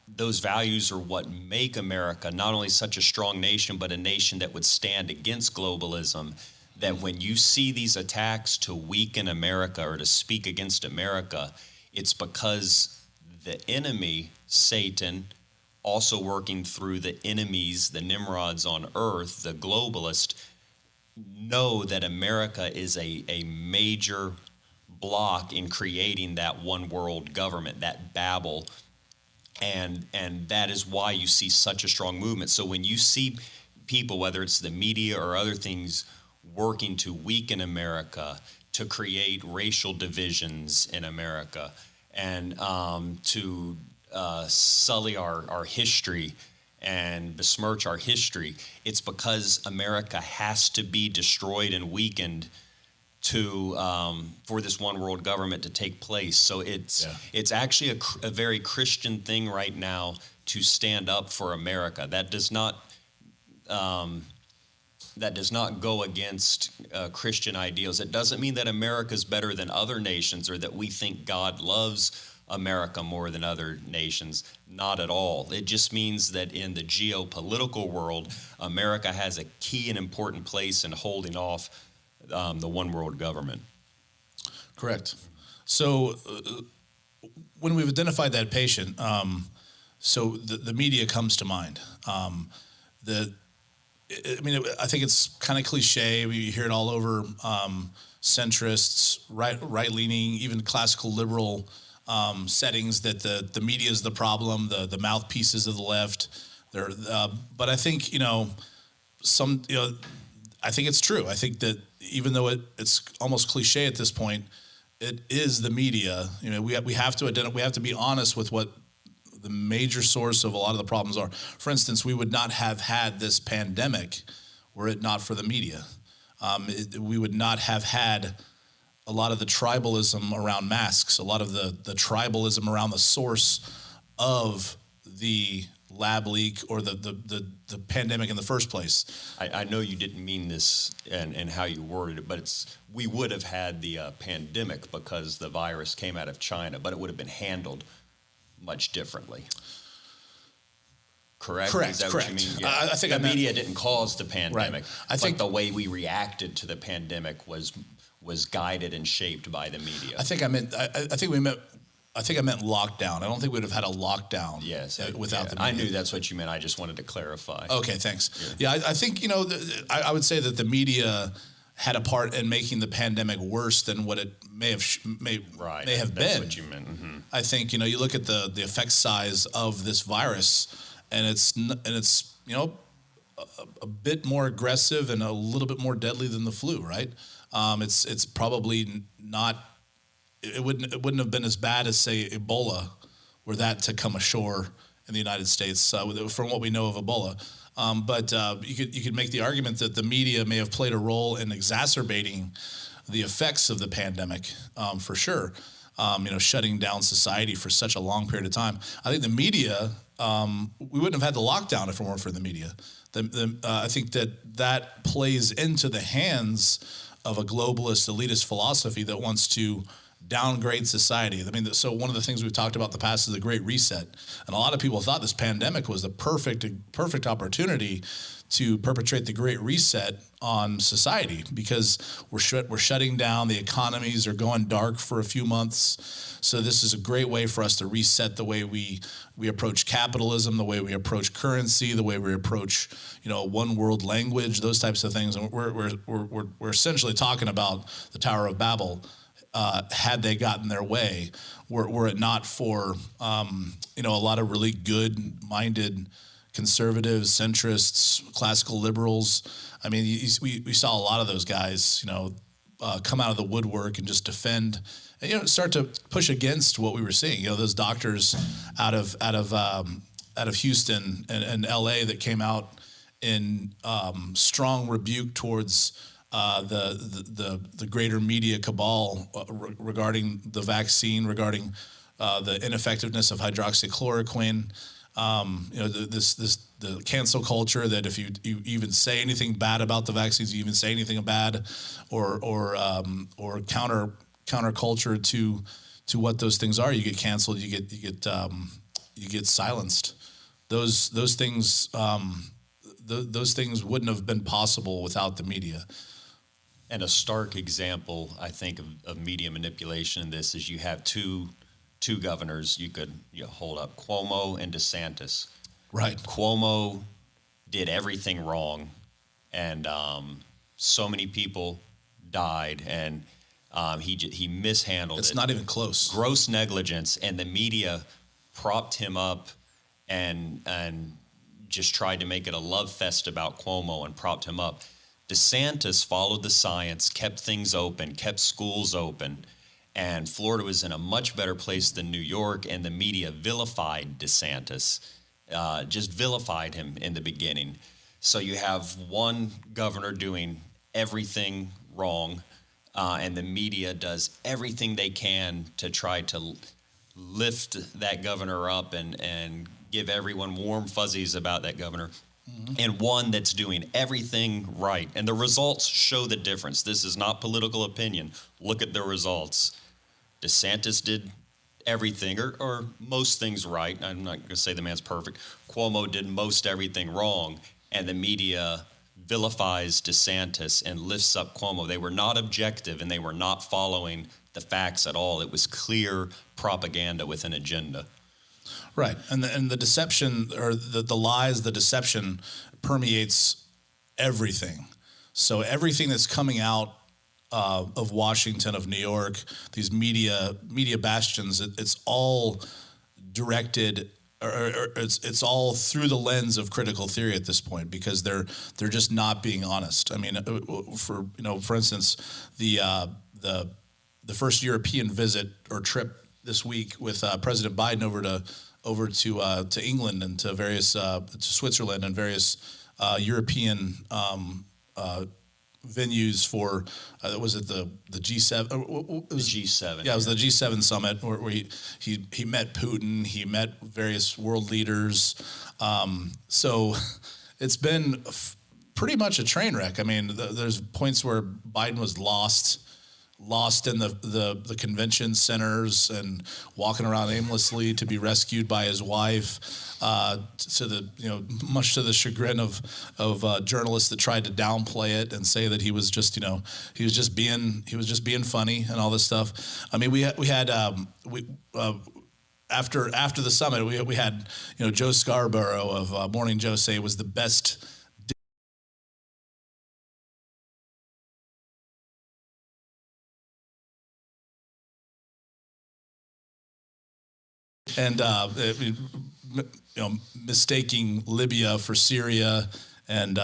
Those values are what make America not only such a strong nation, but a nation that would stand against globalism. That when you see these attacks to weaken America or to speak against America, it's because the enemy, Satan, also working through the enemies, the Nimrods on earth, the globalists, know that America is a major block in creating that one world government, that Babel. And that is why you see such a strong movement. So when you see people, whether it's the media or other things, working to weaken America, to create racial divisions in America, and to sully our history and besmirch our history, it's because America has to be destroyed and weakened for this one world government to take place. So it's actually a very Christian thing right now to stand up for America. That does not go against Christian ideals. It doesn't mean that America is better than other nations or that we think God loves America more than other nations. Not at all. It just means that in the geopolitical world, America has a key and important place in holding off the one world government. Correct. So when we've identified that patient, so the media comes to mind. I think it's kind of cliche. We hear it all over. Centrists, right-leaning, even classical liberal settings that the media is the problem, the mouthpieces of the left. But I think I think it's true. I think that even though it's almost cliche at this point, it is the media. We have to be honest with what the major source of a lot of the problems are. For instance, we would not have had this pandemic were it not for the media. We would not have had a lot of the tribalism around masks, a lot of the tribalism around the source of the lab leak or the pandemic in the first place. I know you didn't mean this and how you worded it, but we would have had the pandemic because the virus came out of China, but it would have been handled much differently. Correct? Is that Correct. What you mean? Yeah. I think the media didn't cause the pandemic. Right. I think the way we reacted to the pandemic was guided and shaped by the media. I think I meant lockdown. I don't think we would have had a lockdown without the media. I knew that's what you meant. I just wanted to clarify. Okay, thanks. Yeah, I think, I would say that the media had a part in making the pandemic worse than what it may have been. That's what you meant. Mm-hmm. I think, you look at the effect size of this virus, and it's a bit more aggressive and a little bit more deadly than the flu, right? It's probably not. It wouldn't have been as bad as, say, Ebola, were that to come ashore in the United States, from what we know of Ebola. But you could make the argument that the media may have played a role in exacerbating the effects of the pandemic, for sure. Shutting down society for such a long period of time. I think the media, we wouldn't have had the lockdown if it weren't for the media. I think that plays into the hands of a globalist, elitist philosophy that wants to downgrade society. So one of the things we've talked about in the past is the Great Reset. And a lot of people thought this pandemic was the perfect opportunity to perpetrate the Great Reset on society because we're shutting down, the economies are going dark for a few months. So this is a great way for us to reset the way we approach capitalism, the way we approach currency, the way we approach, one world language, those types of things. And we're essentially talking about the Tower of Babel. Had they gotten their way, were it not for a lot of really good-minded conservatives, centrists, classical liberals. I mean, we saw a lot of those guys, come out of the woodwork and just defend, and start to push against what we were seeing. Those doctors out of Houston and L.A. that came out in strong rebuke towards the greater media cabal regarding the vaccine, regarding the ineffectiveness of hydroxychloroquine. The cancel culture that if you even say anything bad about the vaccines, you even say anything bad, or counter culture to to what those things are. You get canceled. You get silenced. Those things those things wouldn't have been possible without the media. And a stark example, I think, of media manipulation in this is you have two governors you could hold up, Cuomo and DeSantis. Right. Cuomo did everything wrong, and so many people died, and he mishandled it. It's not even close. Gross negligence, and the media propped him up and just tried to make it a love fest about Cuomo and propped him up. DeSantis followed the science, kept things open, kept schools open, and Florida was in a much better place than New York, and the media vilified DeSantis, just vilified him in the beginning. So you have one governor doing everything wrong, and the media does everything they can to try to lift that governor up and give everyone warm fuzzies about that governor. Mm-hmm. And one that's doing everything right. And the results show the difference. This is not political opinion. Look at the results. DeSantis did everything or most things right. I'm not going to say the man's perfect. Cuomo did most everything wrong. And the media vilifies DeSantis and lifts up Cuomo. They were not objective, and they were not following the facts at all. It was clear propaganda with an agenda. Right, and the deception, or the lies, the deception permeates everything. So everything that's coming out of Washington, of New York, these media bastions, it's all directed, or it's all through the lens of critical theory at this point, because they're just not being honest. I mean, for instance, the first European visit or trip this week with President Biden over to England and to various to Switzerland and various European venues for was it the G7? The G7. Yeah, it was the G7 summit where he met Putin, he met various world leaders. So it's been pretty much a train wreck. I mean, there's points where Biden was lost in the convention centers and walking around aimlessly to be rescued by his wife, to the much to the chagrin of journalists that tried to downplay it and say that he was just being funny and all this stuff. I mean, we had after the summit we had Joe Scarborough of Morning Joe say it was the best. And mistaking Libya for Syria, and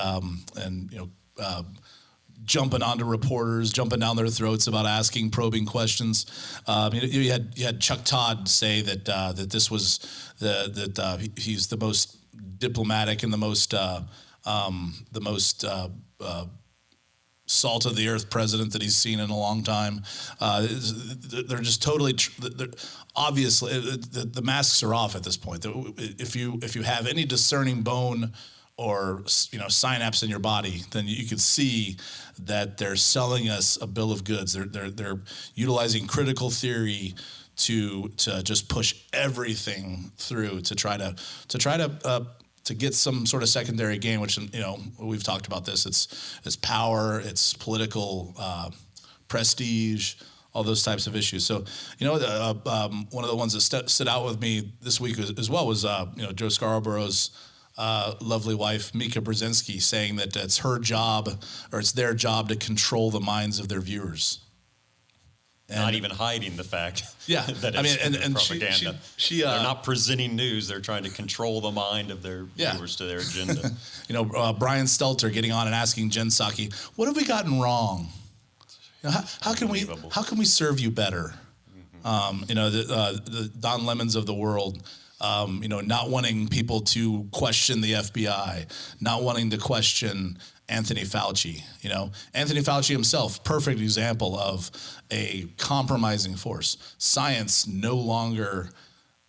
jumping onto reporters, jumping down their throats about asking probing questions. You had Chuck Todd say that this was he's the most diplomatic and the most salt of the earth president that he's seen in a long time. They're just totally. Obviously, the masks are off at this point. If you have any discerning bone or synapse in your body, then you can see that they're selling us a bill of goods. They're utilizing critical theory to just push everything through to try to get some sort of secondary gain, which we've talked about this. It's power, it's political prestige, all those types of issues. So one of the ones that stood out with me this week as well was Joe Scarborough's lovely wife Mika Brzezinski saying that it's her job, or it's their job, to control the minds of their viewers. Not even hiding the fact that it's and propaganda. She they're not presenting news. They're trying to control the mind of their viewers to their agenda. Brian Stelter getting on and asking Jen Psaki, what have we gotten wrong? How can we serve you better? Mm-hmm. The Don Lemons of the world, not wanting people to question the FBI, not wanting to question Anthony Fauci. Anthony Fauci himself, perfect example of a compromising force. Science no longer,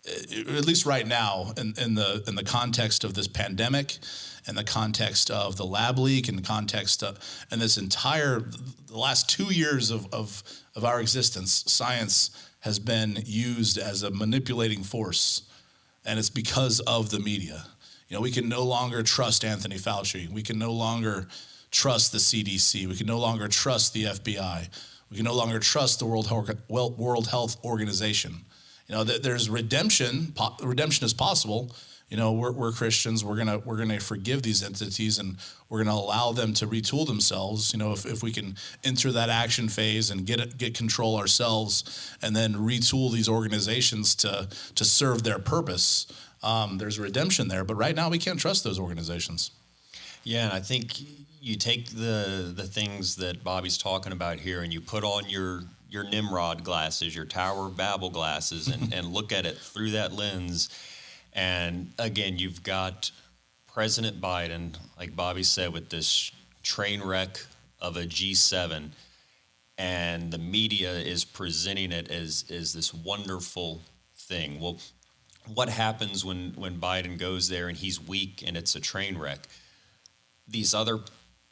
at least right now, in the context of this pandemic, in the context of the lab leak, in the context of, and this the last 2 years of our existence, science has been used as a manipulating force, and it's because of the media. We can no longer trust Anthony Fauci. We can no longer trust the CDC. We can no longer trust the FBI. We can no longer trust the World Health Organization. There's redemption. Redemption is possible. We're Christians. We're gonna forgive these entities, and we're gonna allow them to retool themselves. If we can enter that action phase and get control ourselves, and then retool these organizations to serve their purpose. There's redemption there, but right now we can't trust those organizations. Yeah, and I think you take the things that Bobby's talking about here, and you put on your Nimrod glasses, your Tower of Babel glasses, and look at it through that lens. And again, you've got President Biden, like Bobby said, with this train wreck of a G7, and the media is presenting it as this wonderful thing. Well, what happens when Biden goes there and he's weak and it's a train wreck? These other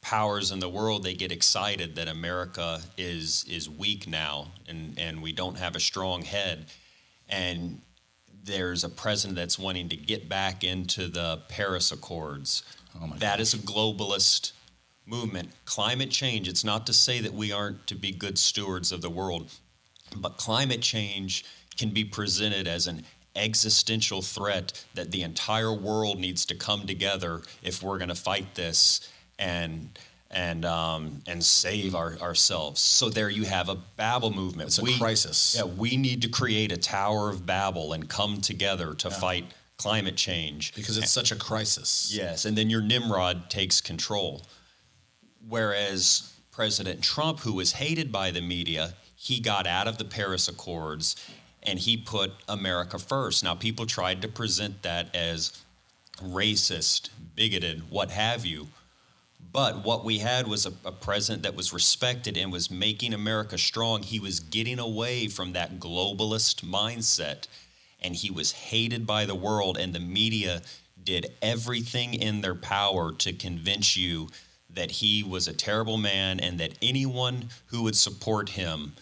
powers in the world, they get excited that America is weak now and we don't have a strong head. And there's a president that's wanting to get back into the Paris Accords. That is a globalist movement. Climate change, it's not to say that we aren't to be good stewards of the world, but climate change can be presented as an existential threat that the entire world needs to come together if we're going to fight this and save ourselves. So there you have a Babel movement. It's a crisis. Yeah, we need to create a Tower of Babel and come together to fight climate change. Because it's such a crisis. Yes, and then your Nimrod takes control. Whereas President Trump, who was hated by the media, he got out of the Paris Accords and he put America first. Now, people tried to present that as racist, bigoted, what have you. But what we had was a president that was respected and was making America strong. He was getting away from that globalist mindset, and he was hated by the world, and the media did everything in their power to convince you that he was a terrible man and that anyone who would support him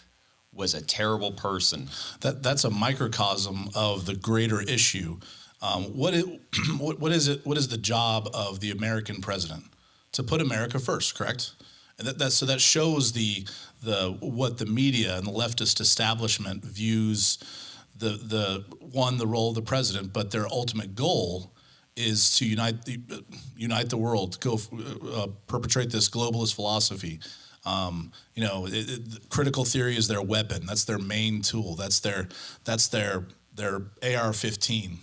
was a terrible person. That's a microcosm of the greater issue. What is the job of the American president? To put America first, correct? And that shows the what the media and the leftist establishment views the role of the president, but their ultimate goal is to unite the world, perpetrate this globalist philosophy. Critical theory is their weapon. That's their main tool. That's their AR-15.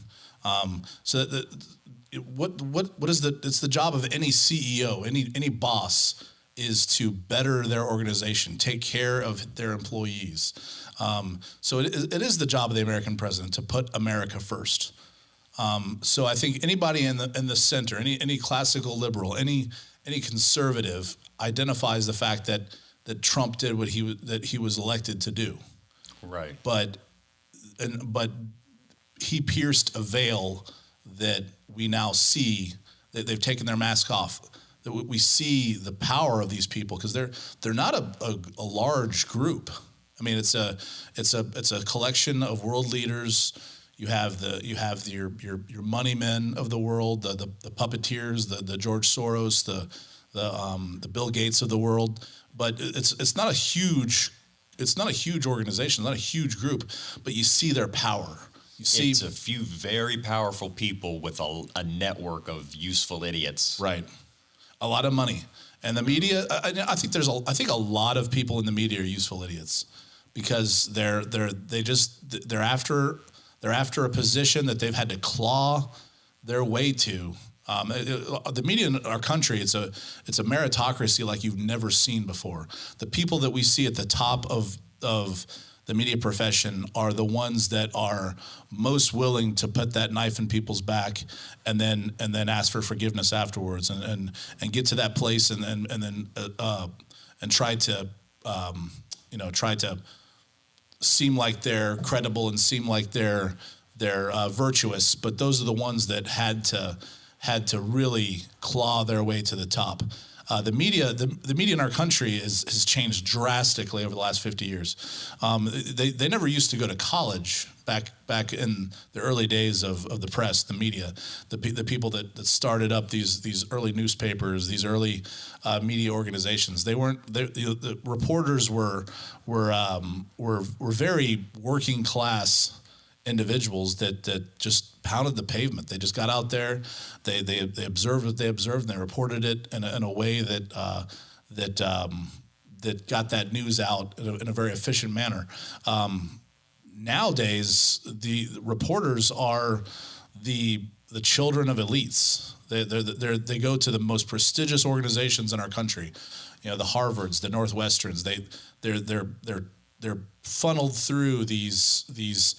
It's the job of any CEO, any boss, is to better their organization, take care of their employees. So it is the job of the American president to put America first. So I think anybody in the center, any classical liberal, any conservative identifies the fact that Trump did what he was elected to do. Right. But he pierced a veil that we now see, that they've taken their mask off. That we see the power of these people, because they're not a large group. I mean, it's a collection of world leaders. You have your money men of the world, the puppeteers, the George Soros, the Bill Gates of the world. But it's not a huge organization, not a huge group. But you see their power. It's a few very powerful people with a network of useful idiots. Right. A lot of money. And the media, I think a lot of people in the media are useful idiots, because they're after a position that they've had to claw their way to. The media in our country, it's a meritocracy like you've never seen before. The people that we see at the top of the media profession are the ones that are most willing to put that knife in people's back and then ask for forgiveness afterwards and get to that place and then try to seem like they're credible and seem like they're virtuous. But those are the ones that had to really claw their way to the top. The media in our country has changed drastically over the last 50 years. They never used to go to college back in the early days of the press, the media, the people that started up these early newspapers, these early media organizations. They weren't the reporters were very working class individuals that just pounded the pavement. They just got out there, they observed what they observed, and they reported it in a way that got that news out in a very efficient manner. Nowadays, the reporters are the children of elites. They go to the most prestigious organizations in our country, the Harvards, the Northwesterns. They're funneled through these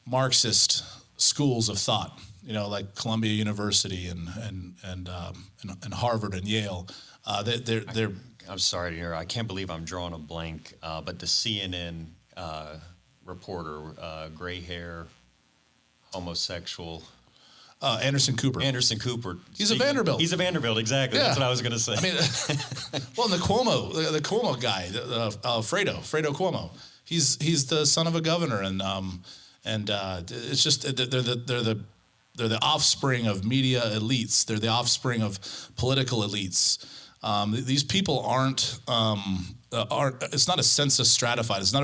Marxist schools of thought, like Columbia University and Harvard and Yale. I'm sorry to hear. I can't believe I'm drawing a blank. But the CNN reporter, gray hair, homosexual. Anderson Cooper. He's a Vanderbilt. He's a Vanderbilt, exactly. Yeah. That's what I was going to say. I mean, well, the Cuomo guy, Fredo Cuomo. He's the son of a governor, and it's just they're the offspring of media elites. They're the offspring of political elites. These people aren't. It's not a census stratified. It's not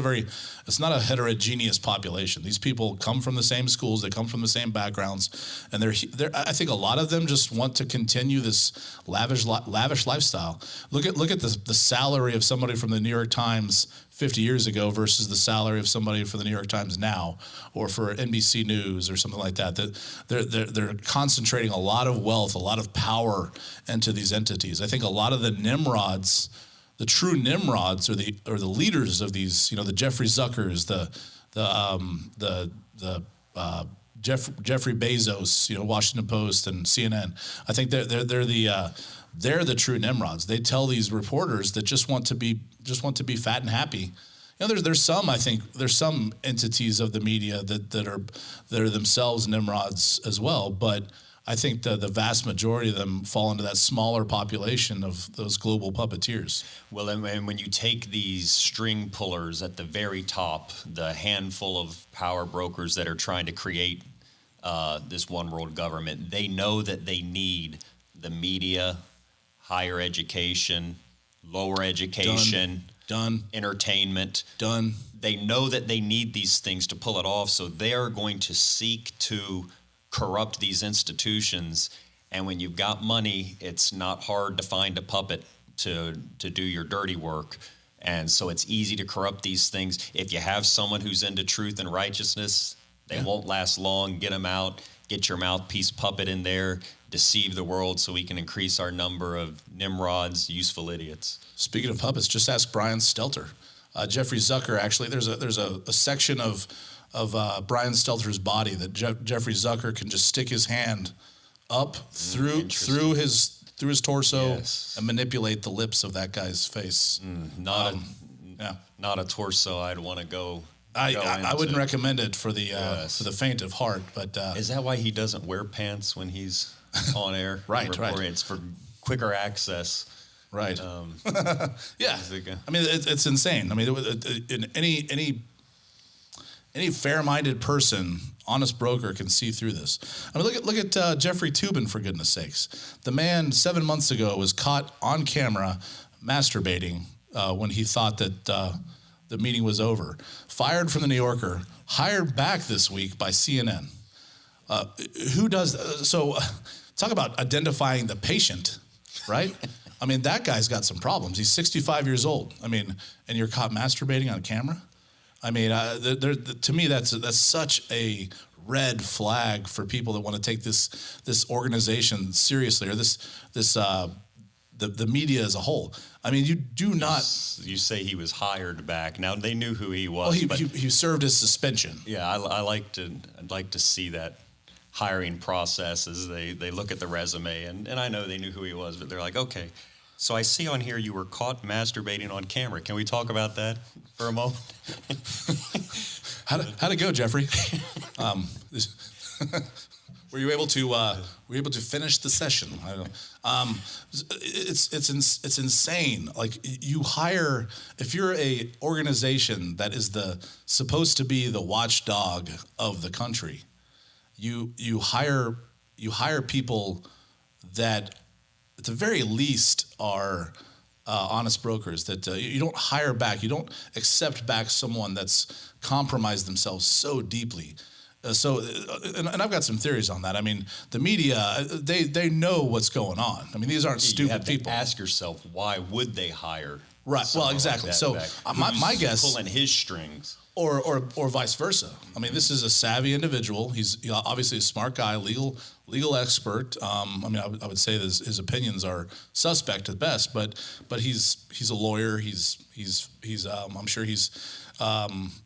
a heterogeneous population. These people come from the same schools. They come from the same backgrounds, and I think a lot of them just want to continue this lavish lifestyle. Look at the salary of somebody from the New York Times 50 years ago versus the salary of somebody for the New York Times now, or for NBC News or something like that. They're concentrating a lot of wealth, a lot of power into these entities. I think a lot of the Nimrods. The true Nimrods are the leaders of these, the Jeffrey Zuckers, the Jeffrey Bezos, Washington Post and CNN. I think they're the true Nimrods. They tell these reporters that just want to be fat and happy. There's some entities of the media that are themselves Nimrods as well, but I think the vast majority of them fall into that smaller population of those global puppeteers. Well, and when you take these string pullers at the very top, the handful of power brokers that are trying to create this one world government, they know that they need the media, higher education, lower education, entertainment. They know that they need these things to pull it off, so they are going to seek to corrupt these institutions. And when you've got money, it's not hard to find a puppet to do your dirty work. And so it's easy to corrupt these things. If you have someone who's into truth and righteousness, they won't last long. Get them out, get your mouthpiece puppet in there, deceive the world so we can increase our number of Nimrods, useful idiots. Speaking of puppets, just ask Brian Stelter. Jeffrey Zucker, actually, there's a section of Brian Stelter's body that Jeffrey Zucker can just stick his hand up through his torso and manipulate the lips of that guy's face. Not a torso I'd want to go. I wouldn't recommend it for the faint of heart. But is that why he doesn't wear pants when he's on air? Right. It's for quicker access. Right. Yeah. I mean, it's insane. I mean, in any fair-minded person, honest broker can see through this. I mean, look at Jeffrey Toobin, for goodness sakes. The man 7 months ago was caught on camera masturbating when he thought that the meeting was over. Fired from the New Yorker, hired back this week by CNN. Who does so? Talk about identifying the patient, right? I mean, that guy's got some problems. He's 65 years old. I mean, and you're caught masturbating on camera? I mean, to me, that's such a red flag for people that want to take this organization seriously, or the media as a whole. I mean, you do not. You say he was hired back. Now they knew who he was. Well, he served his suspension. Yeah, I'd like to see that hiring process as they look at the resume, and I know they knew who he was, but they're like, okay. So I see on here you were caught masturbating on camera. Can we talk about that for a moment? How'd it go, Jeffrey? Were you able to finish the session? I don't. It's insane. Like you hire, if you're a organization that is supposed to be the watchdog of the country, you hire people that at the very least are honest brokers. That you don't hire back, you don't accept back someone that's compromised themselves so deeply. And I've got some theories on that. I mean, the media, they know what's going on. I mean, these aren't stupid you have people. To ask yourself, why would they hire? Right. Well, exactly. Like So my guess, pulling his strings, or vice versa. I mean, this is a savvy individual. He's obviously a smart guy, legal expert. I mean, I would say that his opinions are suspect at best, but he's a lawyer. He's I'm sure he's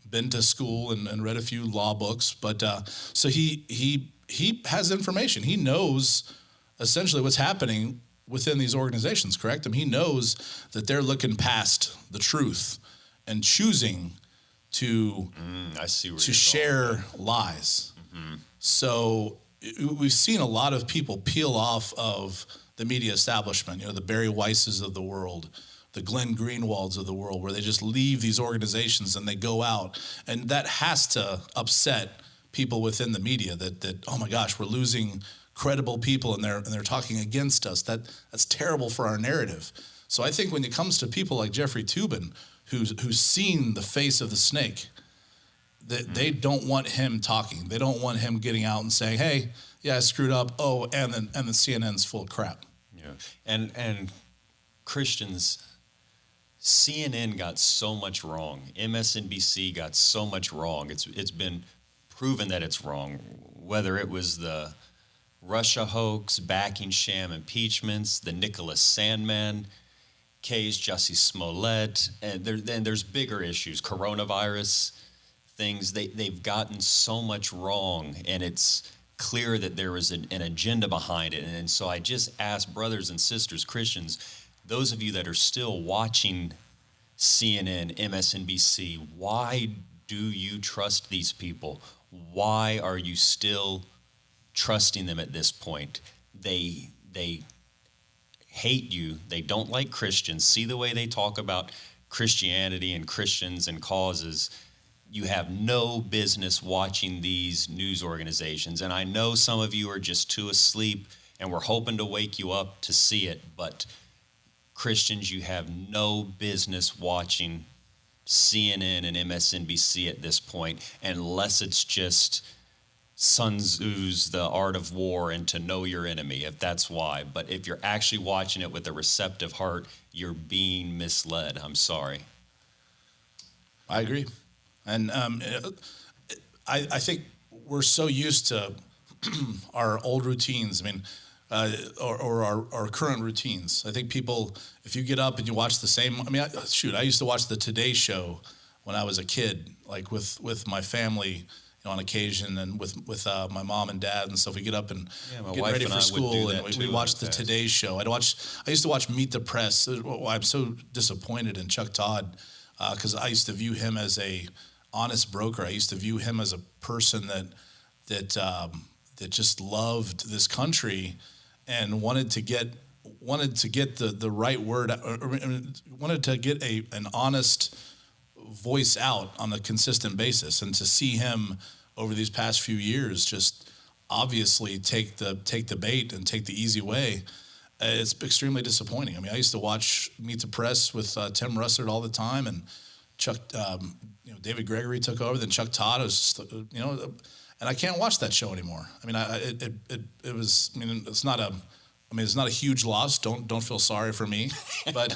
been to school and read a few law books, but so he has information. He knows essentially what's happening within these organizations, correct? I mean, he knows that they're looking past the truth and choosing to share lies. Mm-hmm. So we've seen a lot of people peel off of the media establishment, the Barry Weisses of the world, the Glenn Greenwalds of the world, where they just leave these organizations and they go out. And that has to upset people within the media that oh my gosh, we're losing credible people and they're talking against us. That's terrible for our narrative. So I think when it comes to people like Jeffrey Toobin, who's seen the face of the snake, that they don't want him talking. They don't want him getting out and saying, hey, yeah, I screwed up. Oh, and then CNN's full of crap. Yeah. And Christians, CNN got so much wrong. MSNBC got so much wrong. It's been proven that it's wrong, whether it was the Russia hoax, backing sham impeachments, the Nicholas Sandman case, Jussie Smollett, and there's bigger issues, coronavirus things. They've gotten so much wrong, and it's clear that there is an agenda behind it. And so I just ask brothers and sisters, Christians, those of you that are still watching CNN, MSNBC, why do you trust these people? Why are you still trusting them at this point? They hate you. They don't like Christians. See the way they talk about Christianity and Christians and causes. You have no business watching these news organizations. And I know some of you are just too asleep, and we're hoping to wake you up to see it, but Christians, you have no business watching CNN and MSNBC at this point, unless it's just Sun Tzu's The Art of War and to know your enemy, if that's why. But if you're actually watching it with a receptive heart, you're being misled. I'm sorry. I agree. And I think we're so used to our old routines. I mean, or our current routines. I think people, if you get up and you watch the same, I used to watch the Today Show when I was a kid, like with my family, on occasion, and with my mom and dad and stuff. We get up and get ready for school, and we watch the Today Show. I used to watch Meet the Press. I'm so disappointed in Chuck Todd because I used to view him as a honest broker. I used to view him as a person that just loved this country and wanted to get the right word, wanted to get an honest voice out on a consistent basis. And to see him over these past few years just obviously take the bait and take the easy way, it's extremely disappointing. I mean, I used to watch Meet the Press with Tim Russert all the time, and Chuck, David Gregory took over. Then Chuck Todd was just, and I can't watch that show anymore. I mean, it was. I mean, it's not a huge loss. Don't feel sorry for me, but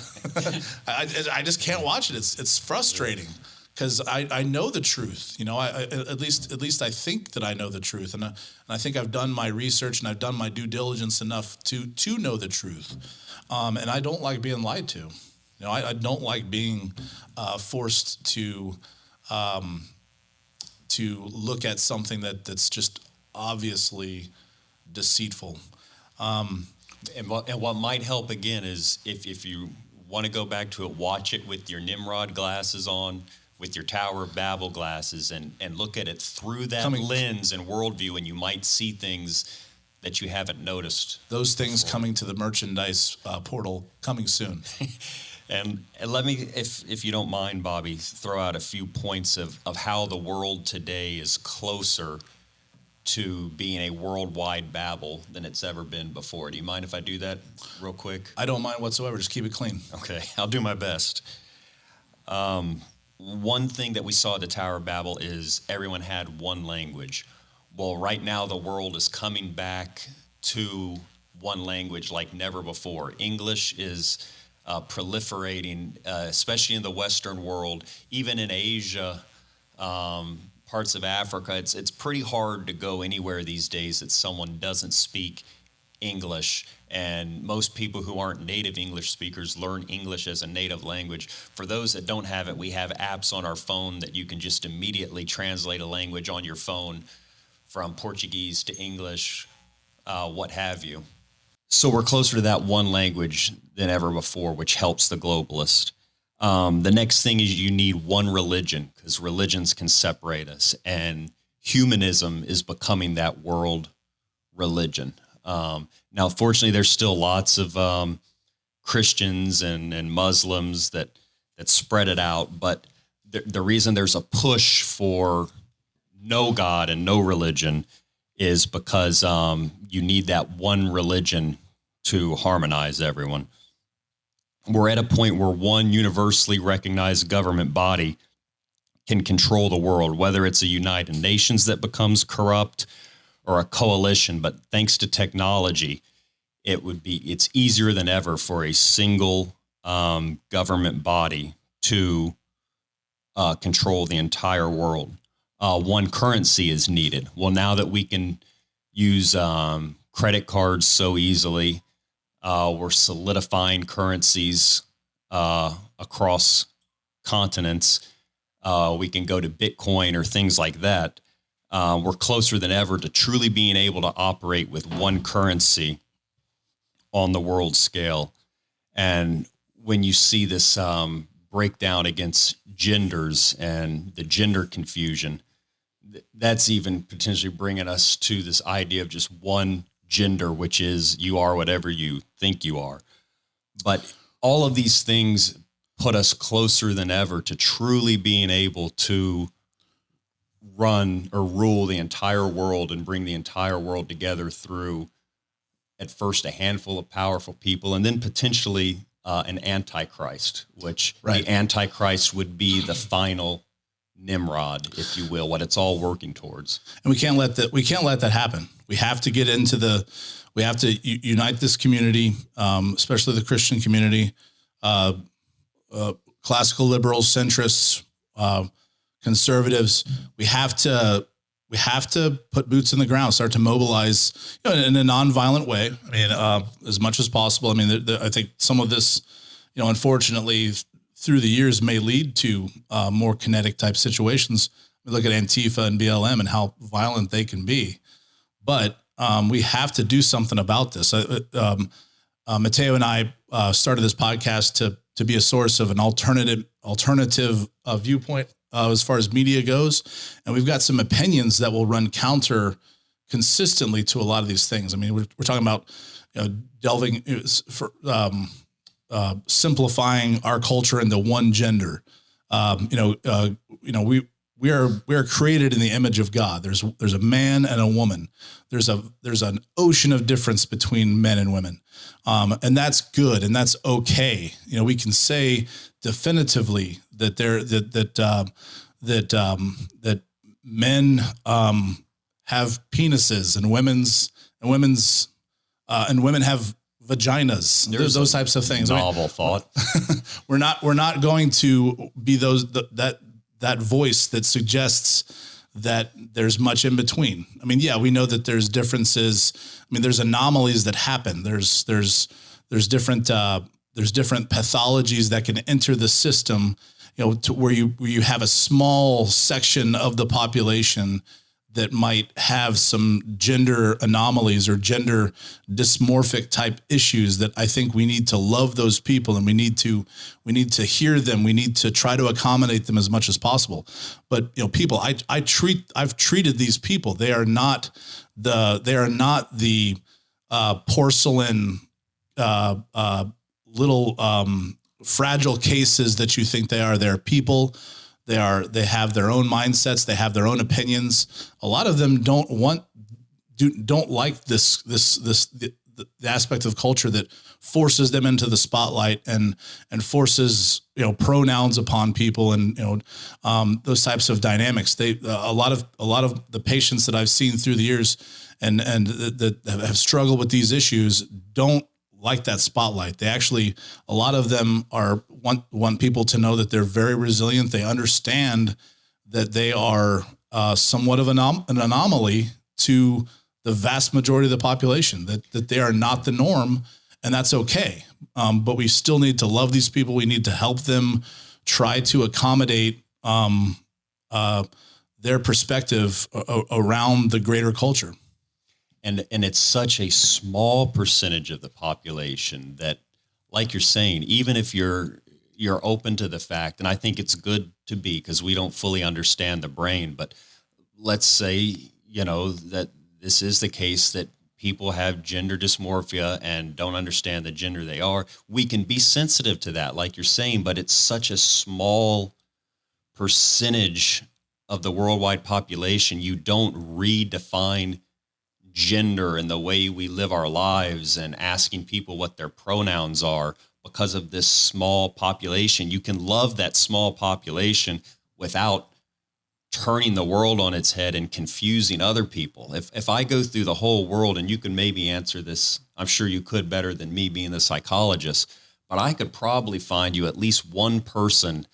I just can't watch it. It's frustrating because I know the truth. At least I think that I know the truth, and I think I've done my research and I've done my due diligence enough to know the truth, and I don't like being lied to. I don't like being forced to look at something that's just obviously deceitful. And what might help again is if you want to go back to it, watch it with your Nimrod glasses on, with your Tower of Babel glasses and look at it through that lens and worldview, and you might see things that you haven't noticed. Those things coming to the merchandise portal coming soon. And let me, if you don't mind, Bobby, throw out a few points of how the world today is closer to being a worldwide Babel than it's ever been before. Do you mind if I do that real quick? I don't mind whatsoever. Just keep it clean. Okay, I'll do my best. One thing that we saw at the Tower of Babel is everyone had one language. Well, right now the world is coming back to one language like never before. English is proliferating, especially in the Western world, even in Asia, parts of Africa. It's pretty hard to go anywhere these days that someone doesn't speak English. And most people who aren't native English speakers learn English as a native language. For those that don't have it, we have apps on our phone that you can just immediately translate a language on your phone from Portuguese to English, what have you. So we're closer to that one language than ever before, which helps the globalist. The next thing is you need one religion, because religions can separate us. And humanism is becoming that world religion. Now, fortunately, there's still lots of Christians and Muslims that spread it out. But the reason there's a push for no God and no religion is because you need that one religion to harmonize everyone. We're at a point where one universally recognized government body can control the world, whether it's a United Nations that becomes corrupt or a coalition. But thanks to technology, it's easier than ever for a single government body to control the entire world. One currency is needed. Well, now that we can use credit cards so easily, we're solidifying currencies across continents. We can go to Bitcoin or things like that. We're closer than ever to truly being able to operate with one currency on the world scale. And when you see this breakdown against genders and the gender confusion, that's even potentially bringing us to this idea of just one gender, which is you are whatever you think you are. But all of these things put us closer than ever to truly being able to run or rule the entire world and bring the entire world together through, at first, a handful of powerful people, and then potentially an antichrist, which the antichrist would be the final Nimrod, if you will, what it's all working towards. And we can't let that happen. We have to we have to unite this community, especially the Christian community, classical liberals, centrists, conservatives. We have to put boots in the ground, start to mobilize in a nonviolent way. I mean, as much as possible. I mean, I think some of this, unfortunately, through the years may lead to more kinetic type situations. We look at Antifa and BLM and how violent they can be, but we have to do something about this. Mateo and I started this podcast to be a source of an alternative viewpoint as far as media goes, and we've got some opinions that will run counter consistently to a lot of these things. I mean, we're talking about delving for. Simplifying our culture into one gender. We are created in the image of God. There's a man and a woman. There's an ocean of difference between men and women, and that's good and that's okay. We can say definitively that that men have penises and women have vaginas. There's those types of things. Novel thought. We're not going to be that voice that suggests that there's much in between. I mean, yeah, we know that there's differences. I mean, there's anomalies that happen. There's different pathologies that can enter the system. To where you have a small section of the population that might have some gender anomalies or gender dysmorphic type issues, that I think we need to love those people, and we need to hear them. We need to try to accommodate them as much as possible. But people, I've treated these people. They are not the porcelain little fragile cases that you think they are. They're people. They have their own mindsets. They have their own opinions. A lot of them don't like the aspect of culture that forces them into the spotlight and forces pronouns upon people, and those types of dynamics. A lot of the patients that I've seen through the years and that have struggled with these issues don't like that spotlight. They actually, a lot of them want people to know that they're very resilient. They understand that they are somewhat of an anomaly to the vast majority of the population, that they are not the norm, and that's okay. But we still need to love these people. We need to help them try to accommodate their perspective around the greater culture. And it's such a small percentage of the population that, like you're saying, even if you're open to the fact, and I think it's good to be, because we don't fully understand the brain, but let's say, that this is the case, that people have gender dysmorphia and don't understand the gender they are. We can be sensitive to that, like you're saying, but it's such a small percentage of the worldwide population. You don't redefine gender and the way we live our lives and asking people what their pronouns are because of this small population. You can love that small population without turning the world on its head and confusing other people. If I go through the whole world, and you can maybe answer this, I'm sure you could better than me being the psychologist, but I could probably find you at least one person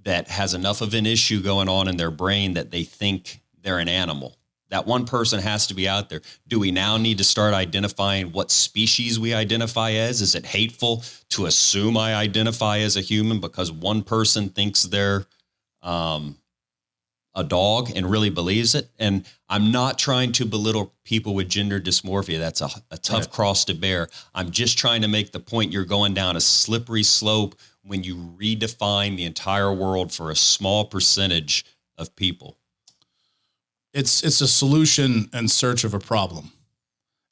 that has enough of an issue going on in their brain that they think they're an animal. That one person has to be out there. Do we now need to start identifying what species we identify as? Is it hateful to assume I identify as a human because one person thinks they're a dog and really believes it? And I'm not trying to belittle people with gender dysmorphia. That's a tough cross to bear. I'm just trying to make the point, you're going down a slippery slope when you redefine the entire world for a small percentage of people. It's a solution in search of a problem,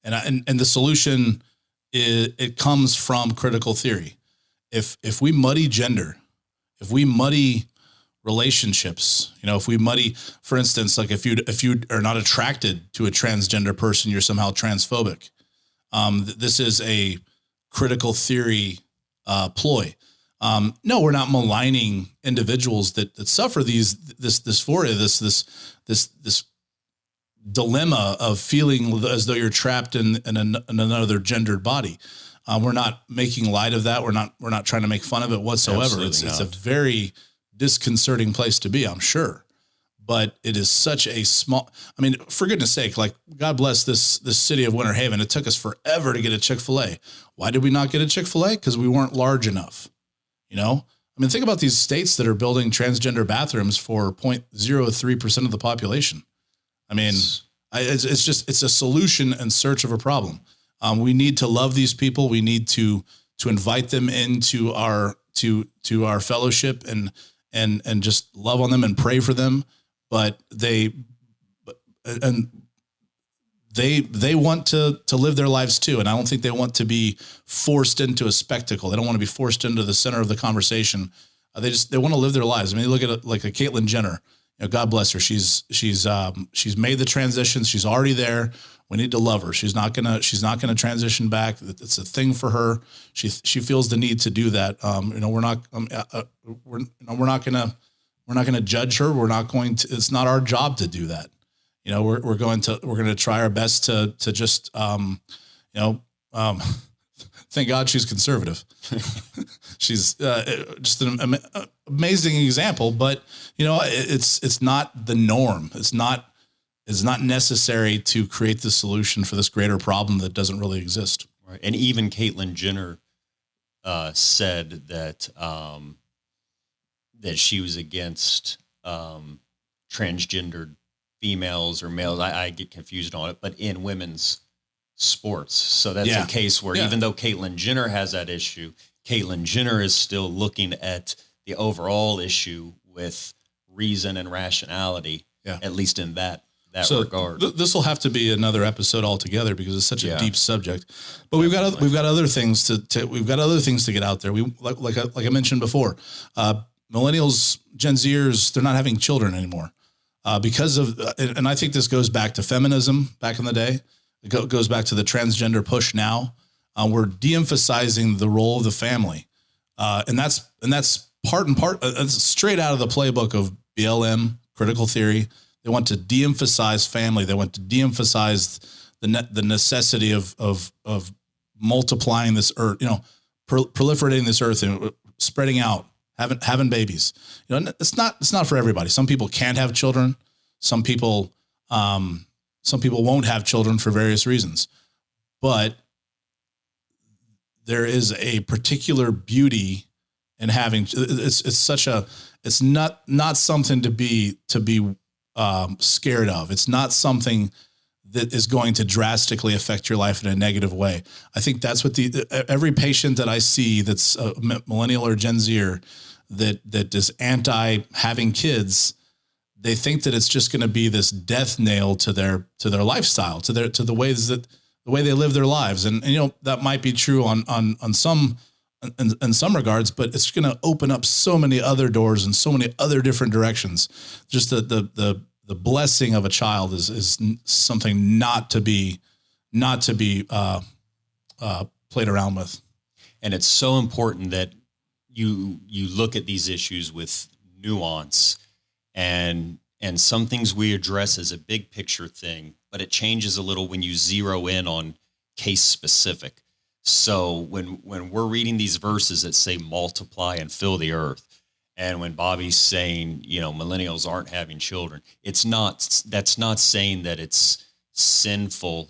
and the solution it comes from critical theory. If we muddy gender, if we muddy relationships, if we muddy, for instance, like if you are not attracted to a transgender person, you're somehow transphobic. This is a critical theory ploy. No, we're not maligning individuals that suffer this dysphoria, this dilemma of feeling as though you're trapped in another gendered body. We're not making light of that. We're not trying to make fun of it whatsoever. It's a very disconcerting place to be, I'm sure. But it is such a small, for goodness sake, like, God bless this city of Winter Haven. It took us forever to get a Chick-fil-A. Why did we not get a Chick-fil-A? Because we weren't large enough. Think about these states that are building transgender bathrooms for 0.03% of the population. It's a solution in search of a problem. We need to love these people. We need to invite them into our fellowship and just love on them and pray for them. But they want to live their lives too. And I don't think they want to be forced into a spectacle. They don't want to be forced into the center of the conversation. They want to live their lives. Look at it like a Caitlyn Jenner. God bless her. She's made the transition. She's already there. We need to love her. She's not gonna transition back. It's a thing for her. She feels the need to do that. We're not gonna judge her. We're not going to. It's not our job to do that. We're going to try our best to just thank God she's conservative. She's just an amazing example, but it's not the norm. It's not necessary to create the solution for this greater problem that doesn't really exist. Right. And even Caitlyn Jenner said that that she was against transgendered females or males. I get confused on it, but in women's sports. So that's a case where even though Caitlyn Jenner has that issue, Caitlyn Jenner is still looking at the overall issue with reason and rationality, at least in that regard. This will have to be another episode altogether because it's such a deep subject. But we've got other things to get out there. We like I mentioned before, millennials, Gen Zers, they're not having children anymore because of, and I think this goes back to feminism back in the day. It goes back to the transgender push now. We're de-emphasizing the role of the family, and that's part and part. It's straight out of the playbook of BLM, critical theory. They want to de-emphasize family. They want to de-emphasize the necessity of multiplying this earth, proliferating this earth and spreading out, having babies. It's not for everybody. Some people can't have children. Some people won't have children for various reasons, but there is a particular beauty in having. It's not something to be scared of. It's not something that is going to drastically affect your life in a negative way. I think that's what every patient that I see that's a millennial or Gen Zer that is anti having kids, they think that it's just going to be this death nail to their lifestyle, to the way they live their lives. And that might be true on some in some regards, but it's going to open up so many other doors and so many other different directions. Just the blessing of a child is something not to be played around with. And it's so important that you look at these issues with nuance, and some things we address as a big picture thing, but it changes a little when you zero in on case specific. So when we're reading these verses that say multiply and fill the earth, and when Bobby's saying, millennials aren't having children, that's not saying that it's sinful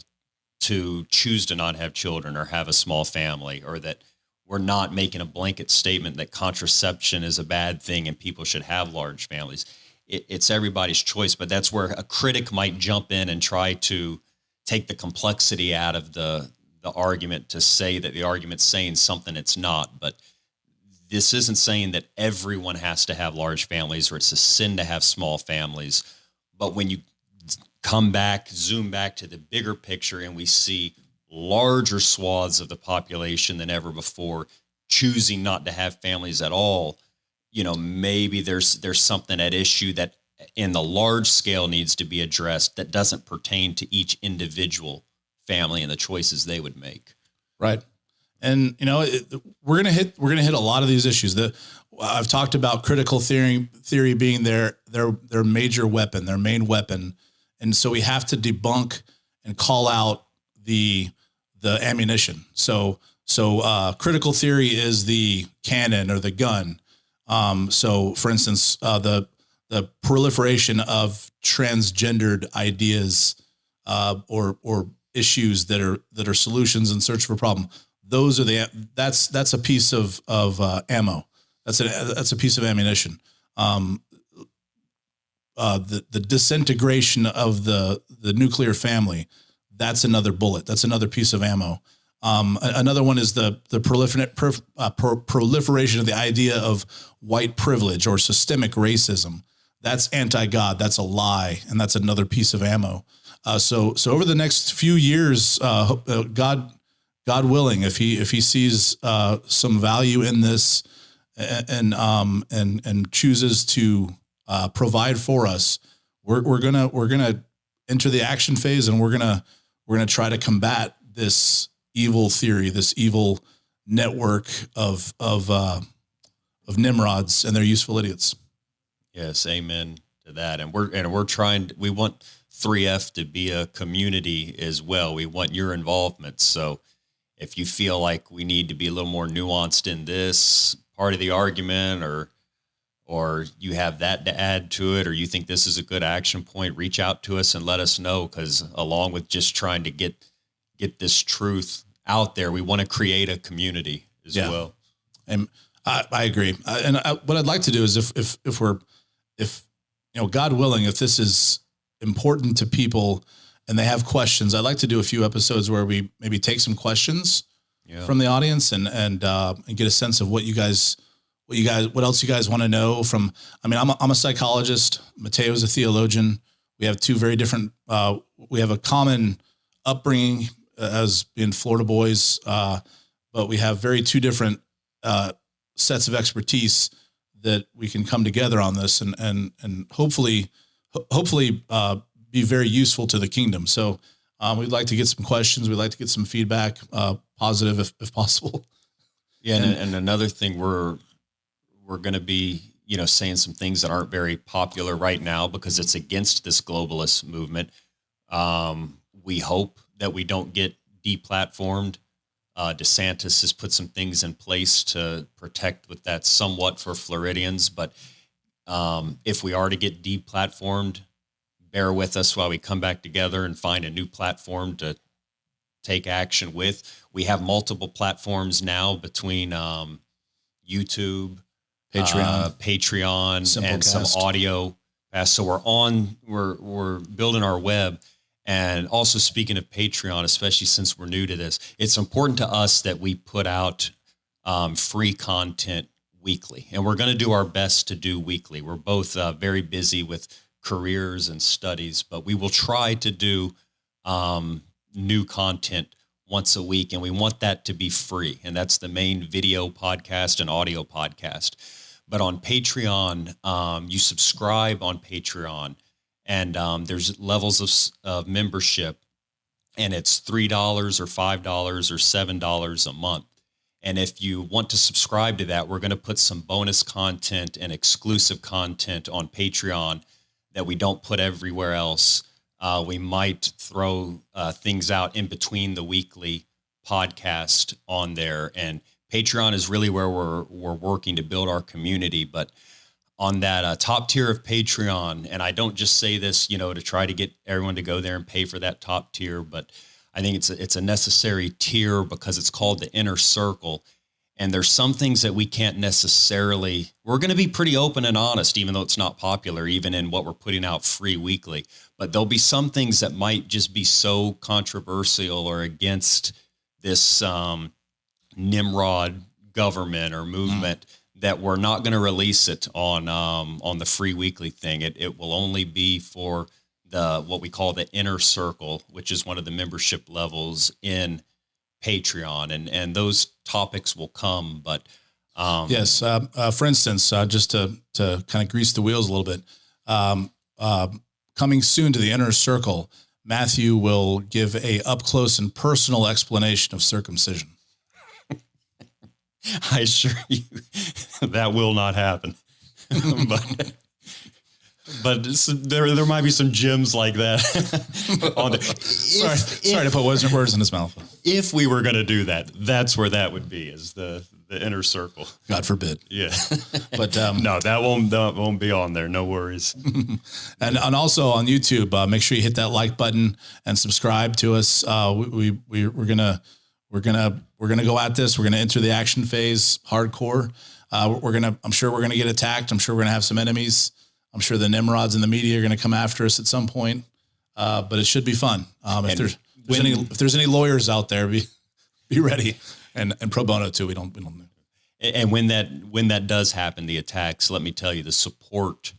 to choose to not have children or have a small family, or that we're not making a blanket statement that contraception is a bad thing and people should have large families. It's everybody's choice, but that's where a critic might jump in and try to take the complexity out of the argument to say that the argument's saying something it's not. But this isn't saying that everyone has to have large families or it's a sin to have small families. But when you zoom back to the bigger picture, and we see larger swaths of the population than ever before choosing not to have families at all, maybe there's something at issue that in the large scale needs to be addressed that doesn't pertain to each individual family and the choices they would make. Right. And, we're going to hit a lot of these issues that I've talked about. Critical theory being their major weapon, their main weapon. And so we have to debunk and call out the ammunition. So critical theory is the cannon or the gun. So for instance, the proliferation of transgendered ideas, or issues that are solutions in search for a problem. Those are that's a piece of ammo. That's a piece of ammunition. The disintegration of the nuclear family. That's another bullet. That's another piece of ammo. Another one is the proliferation of the idea of white privilege or systemic racism. That's anti-God. That's a lie, and that's another piece of ammo. So over the next few years, God willing, if he sees some value in this and chooses to provide for us, we're gonna enter the action phase, and we're gonna try to combat this evil theory, this evil network of Nimrods and their useful idiots. Yes, amen to that. And we want 3F to be a community as well. We want your involvement. So if you feel like we need to be a little more nuanced in this part of the argument, or you have that to add to it, or you think this is a good action point, reach out to us and let us know, because along with just trying to get this truth out there, we want to create a community as well. And I agree. What I'd like to do is if God willing, if important to people and they have questions, I'd like to do a few episodes where we maybe take some questions from the audience and get a sense of what else you guys want to know from. I mean, I'm a psychologist. Mateo's a theologian. We have two very different. We have a common upbringing as being Florida boys, but we have two different sets of expertise that we can come together on this and hopefully be very useful to the kingdom. So we'd like to get some questions. We'd like to get some feedback, positive if possible. Yeah, and another thing, we're going to be saying some things that aren't very popular right now because it's against this globalist movement. We hope that we don't get deplatformed. DeSantis has put some things in place to protect with that somewhat for Floridians, but if we are to get deplatformed, bear with us while we come back together and find a new platform to take action with. We have multiple platforms now between YouTube, Patreon, and some audio. So we're building our web. And also, speaking of Patreon, especially since we're new to this, it's important to us that we put out free content weekly. And we're going to do our best to do weekly. We're both very busy with careers and studies, but we will try to do new content once a week. And we want that to be free. And that's the main video podcast and audio podcast. But on Patreon, you subscribe on Patreon. And there's levels of membership, and it's $3 or $5 or $7 a month. And if you want to subscribe to that, we're going to put some bonus content and exclusive content on Patreon that we don't put everywhere else. We might throw things out in between the weekly podcast on there. And Patreon is really where we're working to build our community. But on that top tier of Patreon, and I don't just say this, to try to get everyone to go there and pay for that top tier, but I think it's a necessary tier because it's called the inner circle. And there's some things that we can't necessarily, we're going to be pretty open and honest, even though it's not popular, even in what we're putting out free weekly. But there'll be some things that might just be so controversial or against this Nimrod government or movement that we're not going to release it on the free weekly thing. It will only be for what we call the inner circle, which is one of the membership levels in Patreon, and those topics will come. But yes, for instance, just to kind of grease the wheels a little bit, coming soon to the inner circle, Matthew will give a up close and personal explanation of circumcision. I assure you that will not happen. But there might be some gems like that on there. Sorry to put words in his mouth. If we were going to do that, that's where that would be, is the inner circle. God forbid. Yeah. But no, that won't be on there. No worries. and also on YouTube, make sure you hit that like button and subscribe to us. We're gonna go at this. We're gonna enter the action phase hardcore. I'm sure we're gonna get attacked. I'm sure we're gonna have some enemies. I'm sure the Nimrods in the media are gonna come after us at some point. But it should be fun. If there's any lawyers out there, be ready, and pro bono too. We don't. And when that does happen, the attacks, let me tell you, the support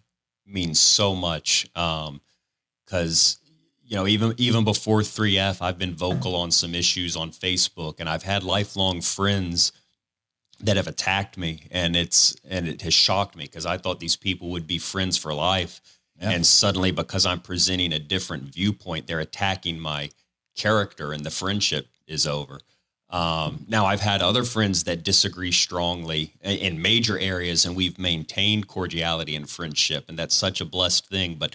means so much. Because even before 3F, I've been vocal on some issues on Facebook, and I've had lifelong friends that have attacked me, and it has shocked me because I thought these people would be friends for life. Yeah. And suddenly, because I'm presenting a different viewpoint, they're attacking my character, and the friendship is over. Now, I've had other friends that disagree strongly in major areas, and we've maintained cordiality and friendship, and that's such a blessed thing. But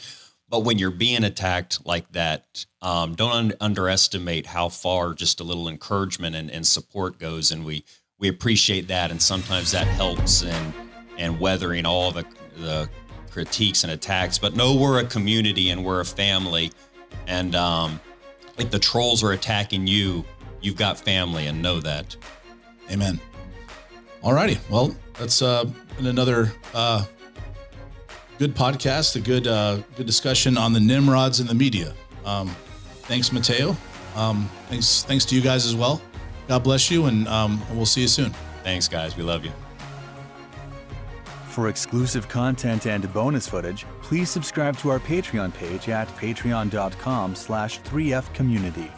when you're being attacked like that, don't underestimate how far just a little encouragement and support goes, and we appreciate that, and sometimes that helps in weathering all the critiques and attacks. But know we're a community and we're a family, and if the trolls are attacking you, you've got family, and know that. Amen. All righty. Well, that's been another good podcast, a good discussion on the Nimrods in the media. Thanks, Mateo. Thanks to you guys as well. God bless you, and we'll see you soon. Thanks, guys. We love you. For exclusive content and bonus footage, please subscribe to our Patreon page at patreon.com/3fcommunity.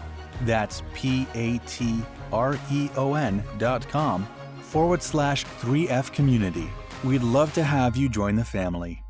That's patreon.com/3fcommunity. We'd love to have you join the family.